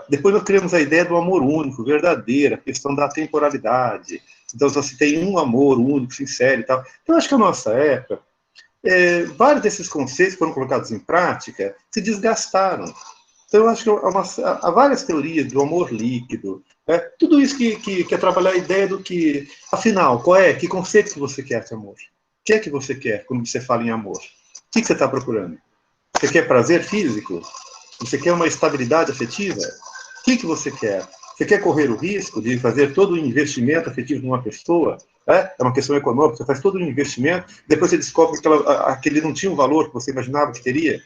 Depois nós criamos a ideia do amor único, verdadeiro, a questão da temporalidade. Então, só se tem um amor único, sincero e tal. Então, eu acho que a nossa época, vários desses conceitos que foram colocados em prática se desgastaram. Então, eu acho que há várias teorias do amor líquido, tudo isso que é trabalhar a ideia do que, afinal, que conceito que você quer de amor? O que é que você quer quando você fala em amor? O que você está procurando? Você quer prazer físico? Você quer uma estabilidade afetiva? O que você quer? Você quer correr o risco de fazer todo o investimento afetivo numa pessoa? É uma questão econômica, você faz todo o investimento, depois você descobre que aquele não tinha o valor que você imaginava que teria.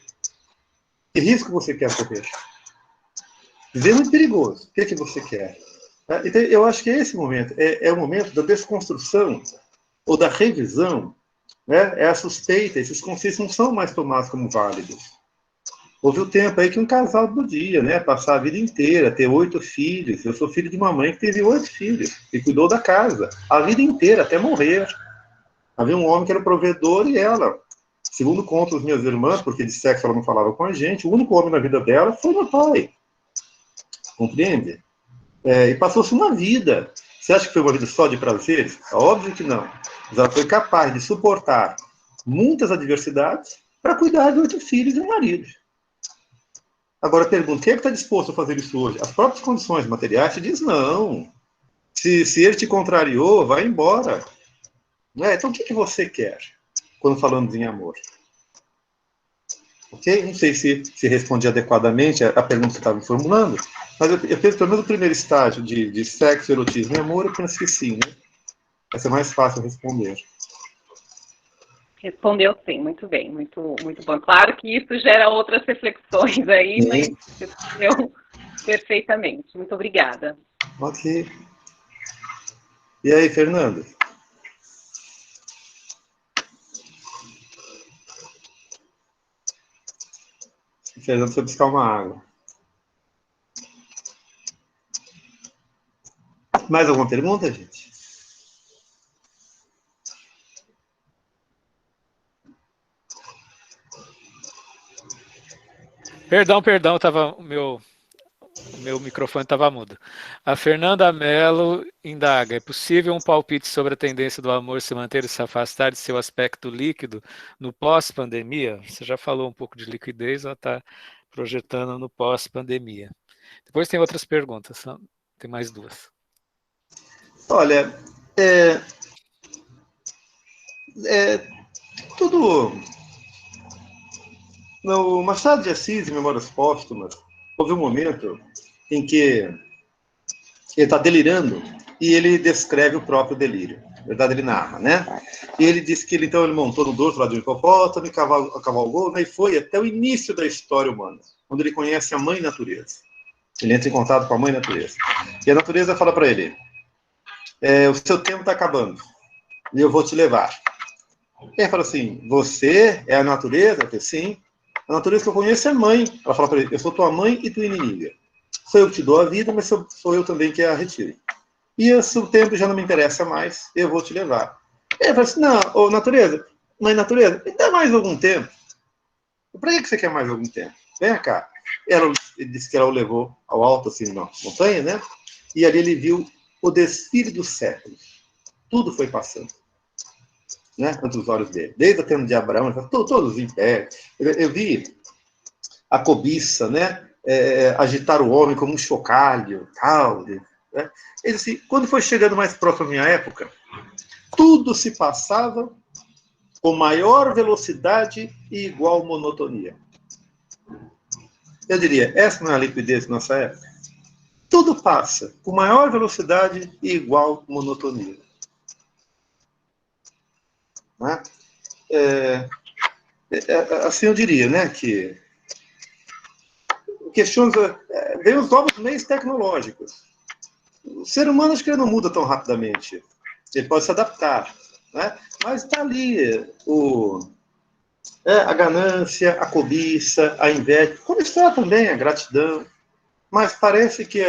Que risco você quer correr? Viver é muito perigoso. O que você quer? Então, eu acho que esse momento é o momento da desconstrução ou da revisão. Né? É a suspeita, esses conceitos não são mais tomados como válidos. Houve o tempo aí que um casal podia, né, passar a vida inteira, ter 8 filhos. Eu sou filho de uma mãe que teve 8 filhos e cuidou da casa a vida inteira, até morrer. Havia um homem que era o provedor e ela, segundo contam as minhas irmãs, porque de sexo ela não falava com a gente, o único homem na vida dela foi meu pai. Compreende? E passou-se uma vida. Você acha que foi uma vida só de prazeres? Óbvio que não. Mas ela foi capaz de suportar muitas adversidades para cuidar de 8 filhos e um marido. Agora, pergunto, quem é que está disposto a fazer isso hoje? As próprias condições materiais te dizem não. Se ele te contrariou, vai embora. Então, o que você quer quando falamos em amor? Ok? Não sei se respondi adequadamente a pergunta que você estava me formulando, mas eu penso, pelo menos o primeiro estágio de sexo, erotismo e amor, eu penso que sim, né? Vai ser mais fácil responder. Respondeu sim, muito bem, muito, muito bom. Claro que isso gera outras reflexões aí, mas respondeu perfeitamente. Muito obrigada. Ok. E aí, Fernando? Fernando foi buscar uma água. Mais alguma pergunta, gente? Perdão, o meu microfone estava mudo. A Fernanda Mello indaga: é possível um palpite sobre a tendência do amor se manter e se afastar de seu aspecto líquido no pós-pandemia? Você já falou um pouco de liquidez, ela está projetando no pós-pandemia. Depois tem outras perguntas, tem mais 2. Olha, tudo... No Machado de Assis, em Memórias Póstumas, houve um momento em que ele está delirando e ele descreve o próprio delírio. Na verdade, ele narra, né? E ele diz que ele montou no dorso lá de um hipopótamo e cavalgou, né, e foi até o início da história humana, onde ele conhece a mãe natureza. Ele entra em contato com a mãe natureza. E a natureza fala para ele: o seu tempo está acabando e eu vou te levar. E ele fala assim: você é a natureza? Eu falei, sim. A natureza que eu conheço é mãe. Ela fala para ele: eu sou tua mãe e tua inimiga. Sou eu que te dou a vida, mas sou eu também que a retiro. E esse tempo já não me interessa mais, eu vou te levar. Ele fala assim: não, natureza, mãe natureza, me dá mais algum tempo. Para que você quer mais algum tempo? Vem cá. Ele disse que ela o levou ao alto, assim, na montanha, né? E ali ele viu o desfile dos séculos. Tudo foi passando, né? Ante os olhos dele. Desde o tempo de Abraão, todos em pé. Eu vi a cobiça, né? Agitar o homem como um chocalho, tal. Né? Ele disse, quando foi chegando mais próximo à minha época, tudo se passava com maior velocidade e igual monotonia. Eu diria, essa não é a liquidez da nossa época? Tudo passa com maior velocidade e igual monotonia. Né? Assim eu diria, né, que vem os novos meios tecnológicos. O ser humano, acho que ele não muda tão rapidamente. Ele pode se adaptar, né? Mas está ali a ganância, a cobiça, a inveja, como está também a gratidão. Mas parece que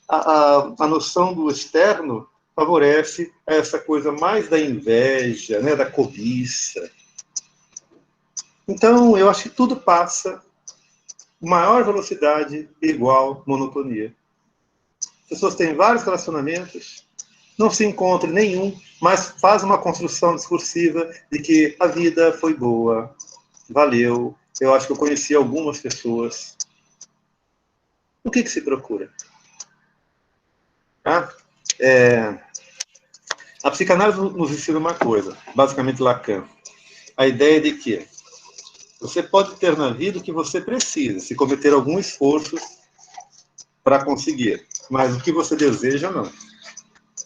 a noção do externo favorece essa coisa mais da inveja, né, da cobiça. Então, eu acho que tudo passa com maior velocidade igual monotonia. As pessoas têm vários relacionamentos, não se encontra nenhum, mas faz uma construção discursiva de que a vida foi boa, valeu. Eu acho que eu conheci algumas pessoas. O que se procura? Tá? A psicanálise nos ensina uma coisa, basicamente Lacan. A ideia de que você pode ter na vida o que você precisa, se cometer algum esforço para conseguir. Mas o que você deseja, não.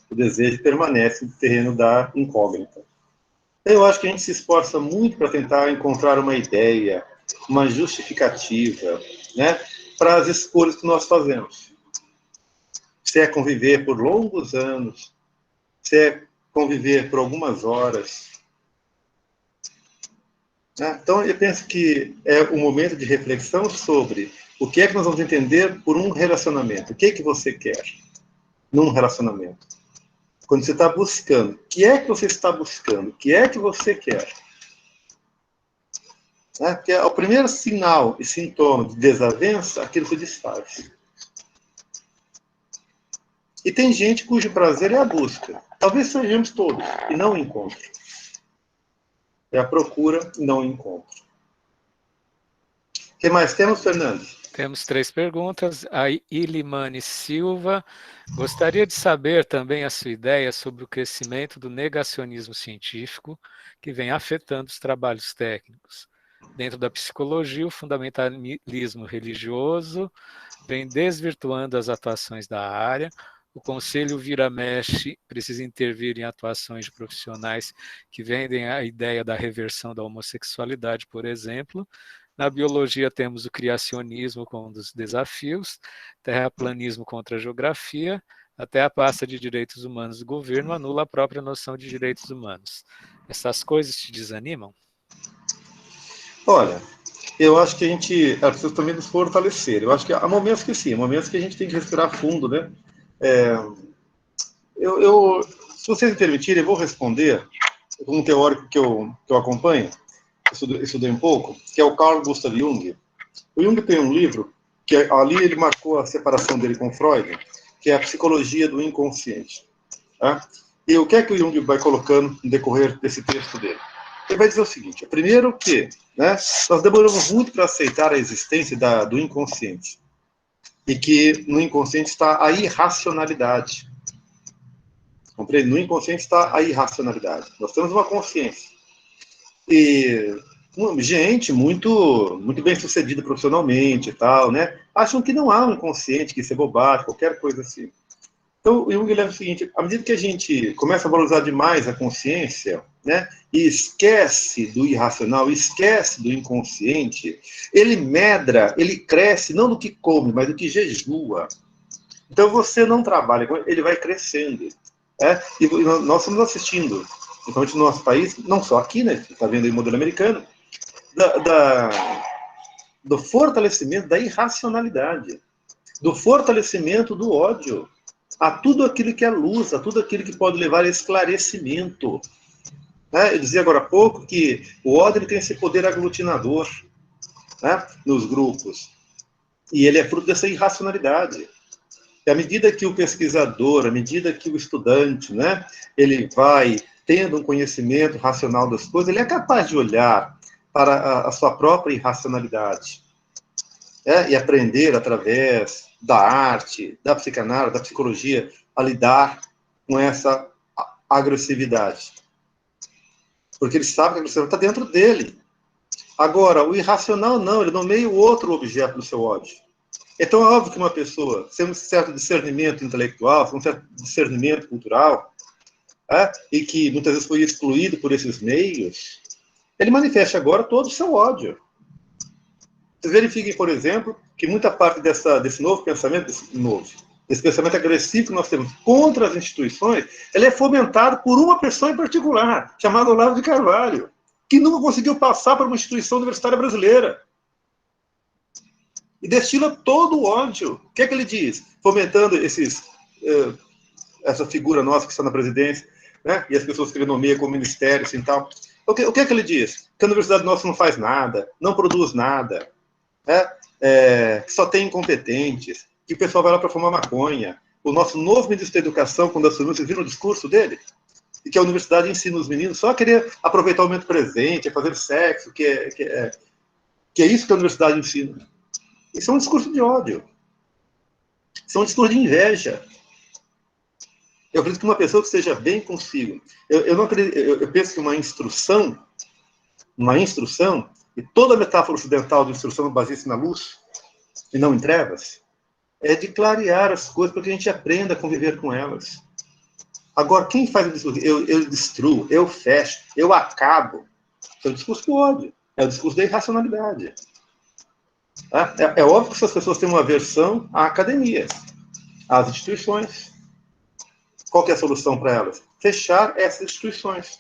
O desejo permanece no terreno da incógnita. Eu acho que a gente se esforça muito para tentar encontrar uma ideia, uma justificativa, né, para as escolhas que nós fazemos. Se é conviver por longos anos, se é conviver por algumas horas. Então, eu penso que é um momento de reflexão sobre o que é que nós vamos entender por um relacionamento. O que é que você quer num relacionamento? Quando você está buscando, o que é que você está buscando? O que é que você quer? Porque o primeiro sinal e sintoma de desavença, aquilo se desfaz. E tem gente cujo prazer é a busca. Talvez sejamos todos, e não o encontro. É a procura e não o encontro. O que mais temos, Fernando? Temos 3 perguntas. A Ilimane Silva gostaria de saber também a sua ideia sobre o crescimento do negacionismo científico que vem afetando os trabalhos técnicos. Dentro da psicologia, o fundamentalismo religioso vem desvirtuando as atuações da área. O Conselho Vira-Mexe precisa intervir em atuações de profissionais que vendem a ideia da reversão da homossexualidade, por exemplo. Na biologia temos o criacionismo como um dos desafios, terraplanismo contra a geografia, até a pasta de direitos humanos do governo anula a própria noção de direitos humanos. Essas coisas te desanimam? Olha, eu acho que a gente precisa também nos fortalecer. Eu acho que há momentos que sim, há momentos que a gente tem que respirar fundo, né? Se vocês me permitirem, eu vou responder com um teórico que eu acompanho, estudei um pouco, que é o Carl Gustav Jung. O Jung tem um livro que ali ele marcou a separação dele com Freud, que é a psicologia do inconsciente. Tá? E o que é que o Jung vai colocando no decorrer desse texto dele? Ele vai dizer o seguinte: primeiro que, né, nós demoramos muito para aceitar a existência do inconsciente. E que no inconsciente está a irracionalidade. Compreende? No inconsciente está a irracionalidade. Nós temos uma consciência. E gente muito bem sucedida profissionalmente e tal, né? Acham que não há um inconsciente, que isso é bobagem, qualquer coisa assim. Então, o Jung leva o seguinte: à medida que a gente começa a valorizar demais a consciência, né, e esquece do irracional, esquece do inconsciente, ele medra, ele cresce, não do que come, mas do que jejua. Então, você não trabalha com ele, ele vai crescendo. E nós estamos assistindo, principalmente no nosso país, não só aqui, né, está vendo aí o modelo americano, do fortalecimento da irracionalidade, do fortalecimento do ódio, a tudo aquilo que é luz, a tudo aquilo que pode levar a esclarecimento. Eu dizia agora há pouco que o ódio tem esse poder aglutinador. né, nos grupos. E ele é fruto dessa irracionalidade. E à medida que o pesquisador, à medida que o estudante, né, ele vai tendo um conhecimento racional das coisas, ele é capaz de olhar para a sua própria irracionalidade, e aprender através da arte, da psicanálise, da psicologia, a lidar com essa agressividade. Porque ele sabe que a agressividade está dentro dele. Agora, o irracional não, ele nomeia o outro objeto do seu ódio. Então, é óbvio que uma pessoa, sem um certo discernimento intelectual, sem um certo discernimento cultural, e que muitas vezes foi excluído por esses meios, ele manifesta agora todo o seu ódio. Vocês verifiquem, por exemplo, que muita parte desse novo pensamento, desse pensamento agressivo que nós temos contra as instituições, ele é fomentado por uma pessoa em particular, chamada Olavo de Carvalho, que nunca conseguiu passar por uma instituição universitária brasileira. E destila todo o ódio. O que é que ele diz? Fomentando essa figura nossa que está na presidência, né? E as pessoas que ele nomeia como ministérios e tal. O que é que ele diz? Que a universidade nossa não faz nada, não produz nada, que só tem incompetentes, que o pessoal vai lá para fumar maconha. O nosso novo ministro da Educação, quando assumiu, vocês viram o discurso dele? E que a universidade ensina os meninos só a querer aproveitar o momento presente, a fazer sexo, que é isso que a universidade ensina. Isso é um discurso de ódio. Isso é um discurso de inveja. Eu acredito que uma pessoa que esteja bem consigo, eu penso que uma instrução, e toda a metáfora ocidental de instrução baseia-se na luz, e não em trevas, é de clarear as coisas para que a gente aprenda a conviver com elas. Agora, quem faz o discurso? Eu destruo, eu fecho, eu acabo. É o discurso do ódio, é o discurso da irracionalidade. É óbvio que essas pessoas têm uma aversão à academia, às instituições. Qual que é a solução para elas? Fechar essas instituições.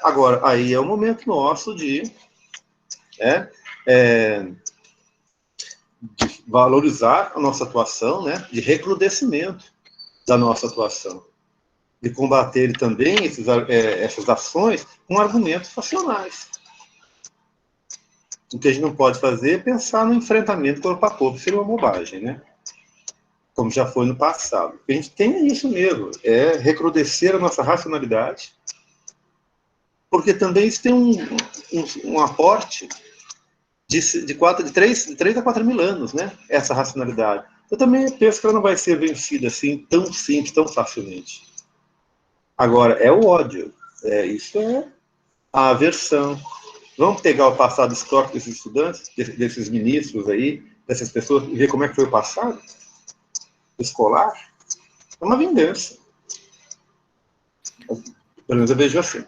Agora, aí é o momento nosso de valorizar a nossa atuação, né? De recrudescimento da nossa atuação. De combater também essas ações com argumentos racionais. O que a gente não pode fazer é pensar no enfrentamento corpo a corpo, seria uma bobagem, né? Como já foi no passado. A gente tem isso mesmo, é recrudescer a nossa racionalidade, porque também isso tem um aporte de 3 a 4 mil anos, né? Essa racionalidade. Eu também penso que ela não vai ser vencida assim, tão simples, tão facilmente. Agora, é o ódio. Isso é a aversão. Vamos pegar o passado histórico desses estudantes, desses ministros aí, dessas pessoas, e ver como é que foi o passado escolar. É uma vingança. Pelo menos eu vejo assim.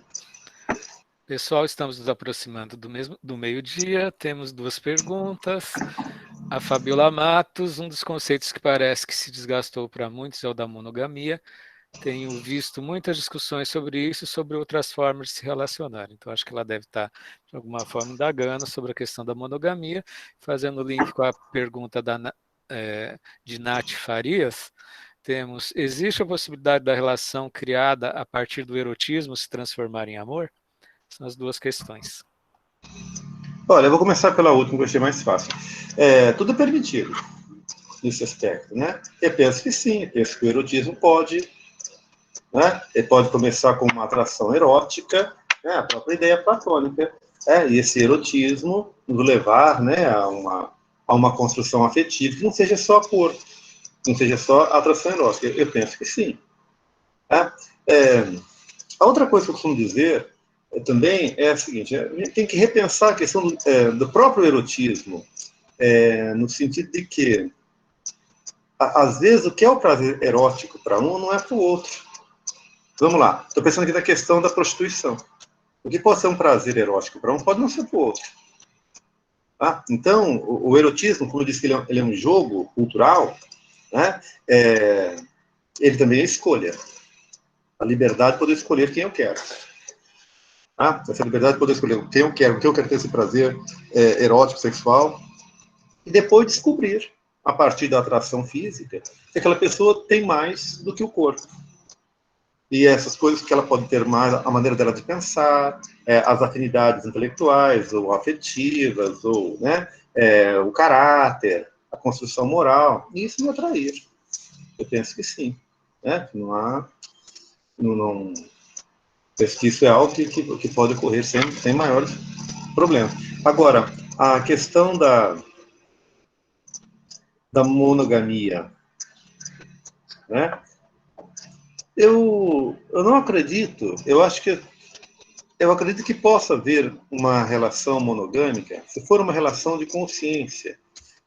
Pessoal, estamos nos aproximando do meio-dia, temos 2 perguntas. A Fabiola Matos, um dos conceitos que parece que se desgastou para muitos é o da monogamia. Tenho visto muitas discussões sobre isso e sobre outras formas de se relacionar. Então, acho que ela deve estar, de alguma forma, indagando sobre a questão da monogamia, fazendo o link com a pergunta de Nath Farias. Existe a possibilidade da relação criada a partir do erotismo se transformar em amor? São as 2 questões. Olha, eu vou começar pela última, que eu achei mais fácil. Tudo é permitido nesse aspecto, né? Eu penso que sim, eu penso que o erotismo pode, né? Ele pode começar com uma atração erótica, né? A própria ideia platônica, e esse erotismo nos levar, né, a uma construção afetiva que não seja só corpo, não seja só atração erótica. Eu penso que sim. A outra coisa que eu costumo dizer também é a seguinte: a gente tem que repensar a questão do próprio erotismo, no sentido de que, às vezes, o que é o prazer erótico para um não é para o outro. Vamos lá, estou pensando aqui na questão da prostituição. O que pode ser um prazer erótico para um pode não ser para o outro. Então, o erotismo, como eu disse que ele é um jogo cultural, né, ele também é escolha. A liberdade de poder escolher quem eu quero. Essa liberdade de poder escolher quem eu quero ter esse prazer erótico, sexual, e depois descobrir, a partir da atração física, que aquela pessoa tem mais do que o corpo. E essas coisas que ela pode ter mais, a maneira dela de pensar, as afinidades intelectuais ou afetivas, ou, né, o caráter, a construção moral, e isso me atrair. Eu penso que sim. Né? Não, penso que isso é algo que pode ocorrer sem maiores problemas. Agora, a questão da monogamia, né? Eu não acredito, eu acredito que possa haver uma relação monogâmica se for uma relação de consciência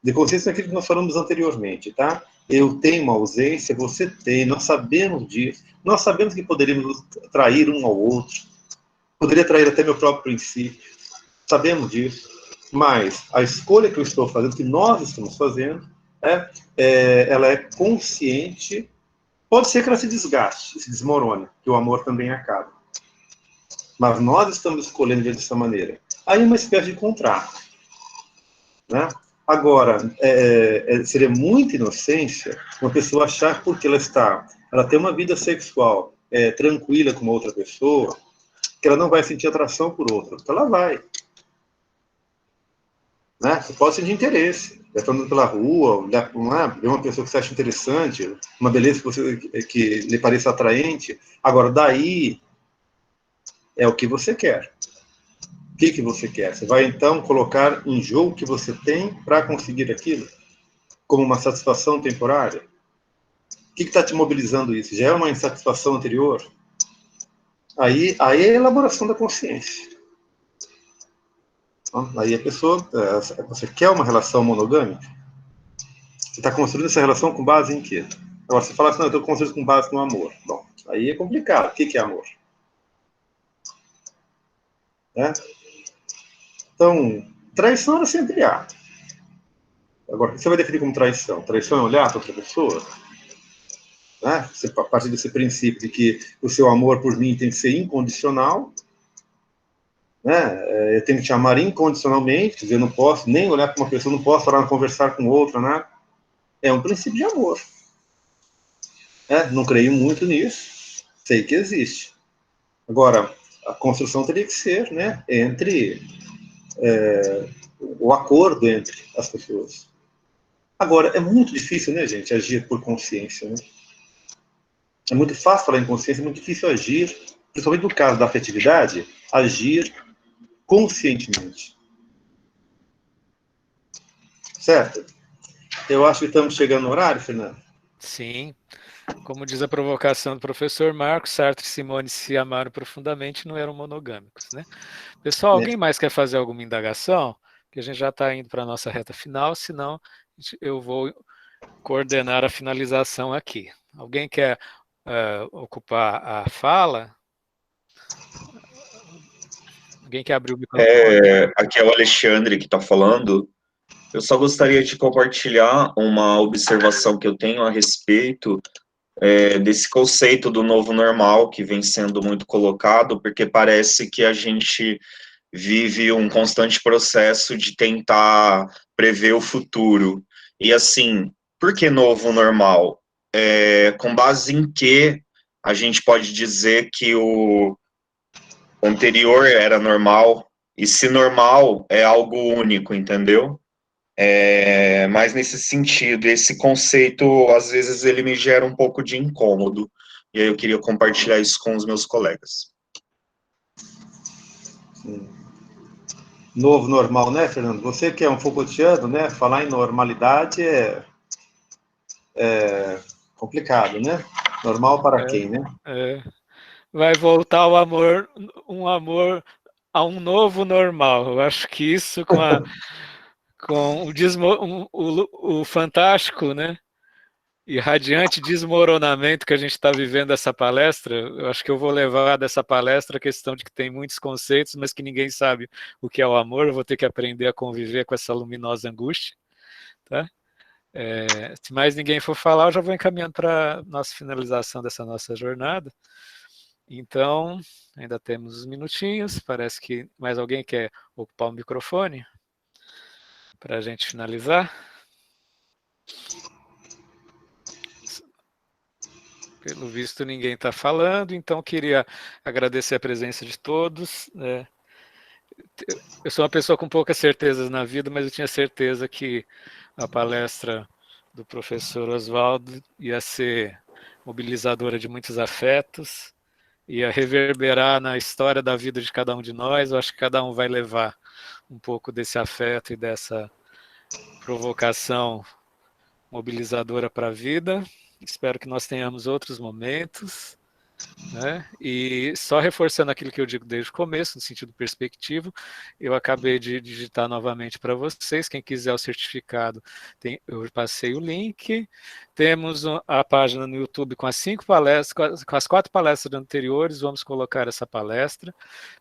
naquilo que nós falamos anteriormente, tá? Eu tenho uma ausência, você tem, nós sabemos disso, nós sabemos que poderíamos trair um ao outro, poderia trair até meu próprio princípio, sabemos disso, mas a escolha que eu estou fazendo, que nós estamos fazendo, ela é consciente. Pode ser que ela se desgaste, se desmorone, que o amor também acaba. Mas nós estamos escolhendo dessa maneira. Aí é uma espécie de contrato. Né? Agora, seria muita inocência uma pessoa achar que porque ela tem uma vida sexual tranquila com uma outra pessoa, que ela não vai sentir atração por outra. Porque ela vai. Né? Você pode sentir interesse. Vai andando pela rua, ver uma pessoa que você acha interessante, uma beleza que lhe pareça atraente. Agora, daí é o que você quer. O que você quer? Você vai, então, colocar em jogo o que você tem para conseguir aquilo? Como uma satisfação temporária? O que está te mobilizando isso? Já é uma insatisfação anterior? Aí é a elaboração da consciência. Aí a pessoa, você quer uma relação monogâmica? Você está construindo essa relação com base em quê? Agora, você fala assim, não, eu estou construindo com base no amor. Bom, aí é complicado. O que é amor? Né? Então, traição ela sempre há. Agora, o que você vai definir como traição? Traição é olhar para outra pessoa? Né? Você, a partir desse princípio de que o seu amor por mim tem que ser incondicional, né? Eu tenho que te amar incondicionalmente, quer dizer, eu não posso nem olhar para uma pessoa, não posso falar, conversar com outra, né? É um princípio de amor. Não creio muito nisso, sei que existe. Agora, a construção teria que ser, né, entre o acordo entre as pessoas. Agora, é muito difícil, né, gente, agir por consciência, né? É muito fácil falar em consciência, é muito difícil agir, principalmente no caso da afetividade, agir conscientemente. Certo? Eu acho que estamos chegando no horário, Fernando. Sim. Como diz a provocação do professor Marcos, Sartre e Simone se amaram profundamente e não eram monogâmicos, né? Pessoal, alguém mais quer fazer alguma indagação? Que a gente já está indo para a nossa reta final, senão eu vou coordenar a finalização aqui. Alguém quer ocupar a fala? Alguém quer abrir o microfone? Aqui é o Alexandre que está falando. Eu só gostaria de compartilhar uma observação que eu tenho a respeito desse conceito do novo normal que vem sendo muito colocado, porque parece que a gente vive um constante processo de tentar prever o futuro. E assim, por que novo normal? Com base em que a gente pode dizer que o anterior era normal, e se normal é algo único, entendeu? Mas nesse sentido, esse conceito, às vezes, ele me gera um pouco de incômodo, e aí eu queria compartilhar isso com os meus colegas. Sim. Novo normal, né, Fernando? Você que é um Foucaultiano, né? Falar em normalidade é complicado, né? Normal para quem, né? Vai voltar o amor, um amor a um novo normal. Eu acho que isso com o fantástico, né? E radiante desmoronamento que a gente está vivendo essa palestra, eu acho que eu vou levar dessa palestra a questão de que tem muitos conceitos, mas que ninguém sabe o que é o amor. Eu vou ter que aprender a conviver com essa luminosa angústia, tá? Se mais ninguém for falar, eu já vou encaminhando para a nossa finalização dessa nossa jornada. Então, ainda temos uns minutinhos, parece que mais alguém quer ocupar o microfone para a gente finalizar. Pelo visto, ninguém está falando, então queria agradecer a presença de todos. Eu sou uma pessoa com poucas certezas na vida, mas eu tinha certeza que a palestra do professor Oswaldo ia ser mobilizadora de muitos afetos, ia reverberar na história da vida de cada um de nós. Eu acho que cada um vai levar um pouco desse afeto e dessa provocação mobilizadora para a vida. Espero que nós tenhamos outros momentos, né? E só reforçando aquilo que eu digo desde o começo, no sentido perspectivo, eu acabei de digitar novamente para vocês. Quem quiser o certificado, eu passei o link. Temos a página no YouTube com as 5 palestras, com as 4 palestras anteriores. Vamos colocar essa palestra.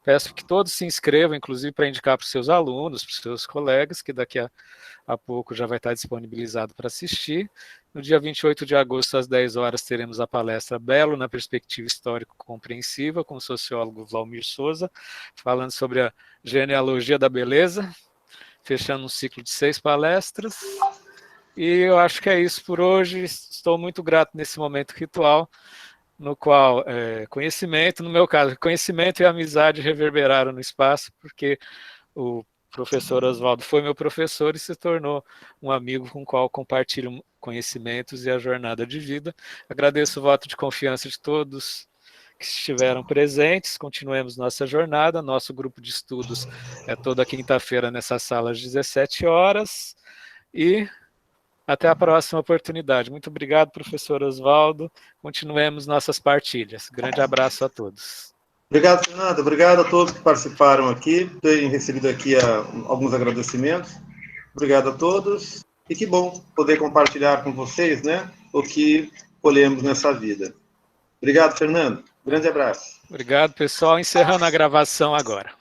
Peço que todos se inscrevam, inclusive para indicar para os seus alunos, para os seus colegas, que daqui a pouco já vai estar disponibilizado para assistir. No dia 28 de agosto, às 10 horas, teremos a palestra Belo na Perspectiva Histórico-Compreensiva, com o sociólogo Valmir Souza, falando sobre a genealogia da beleza, fechando um ciclo de 6 palestras. E eu acho que é isso por hoje. Estou muito grato nesse momento ritual, no qual conhecimento, no meu caso, conhecimento e amizade reverberaram no espaço, porque o professor Oswaldo foi meu professor e se tornou um amigo com o qual compartilho conhecimentos e a jornada de vida. Agradeço o voto de confiança de todos que estiveram presentes. Continuemos nossa jornada. Nosso grupo de estudos é toda quinta-feira nessa sala às 17 horas. E até a próxima oportunidade. Muito obrigado, professor Oswaldo. Continuemos nossas partilhas. Grande abraço a todos. Obrigado, Fernando. Obrigado a todos que participaram aqui. Tenho recebido aqui alguns agradecimentos. Obrigado a todos. E que bom poder compartilhar com vocês, né, o que colhemos nessa vida. Obrigado, Fernando. Grande abraço. Obrigado, pessoal. Encerrando a gravação agora.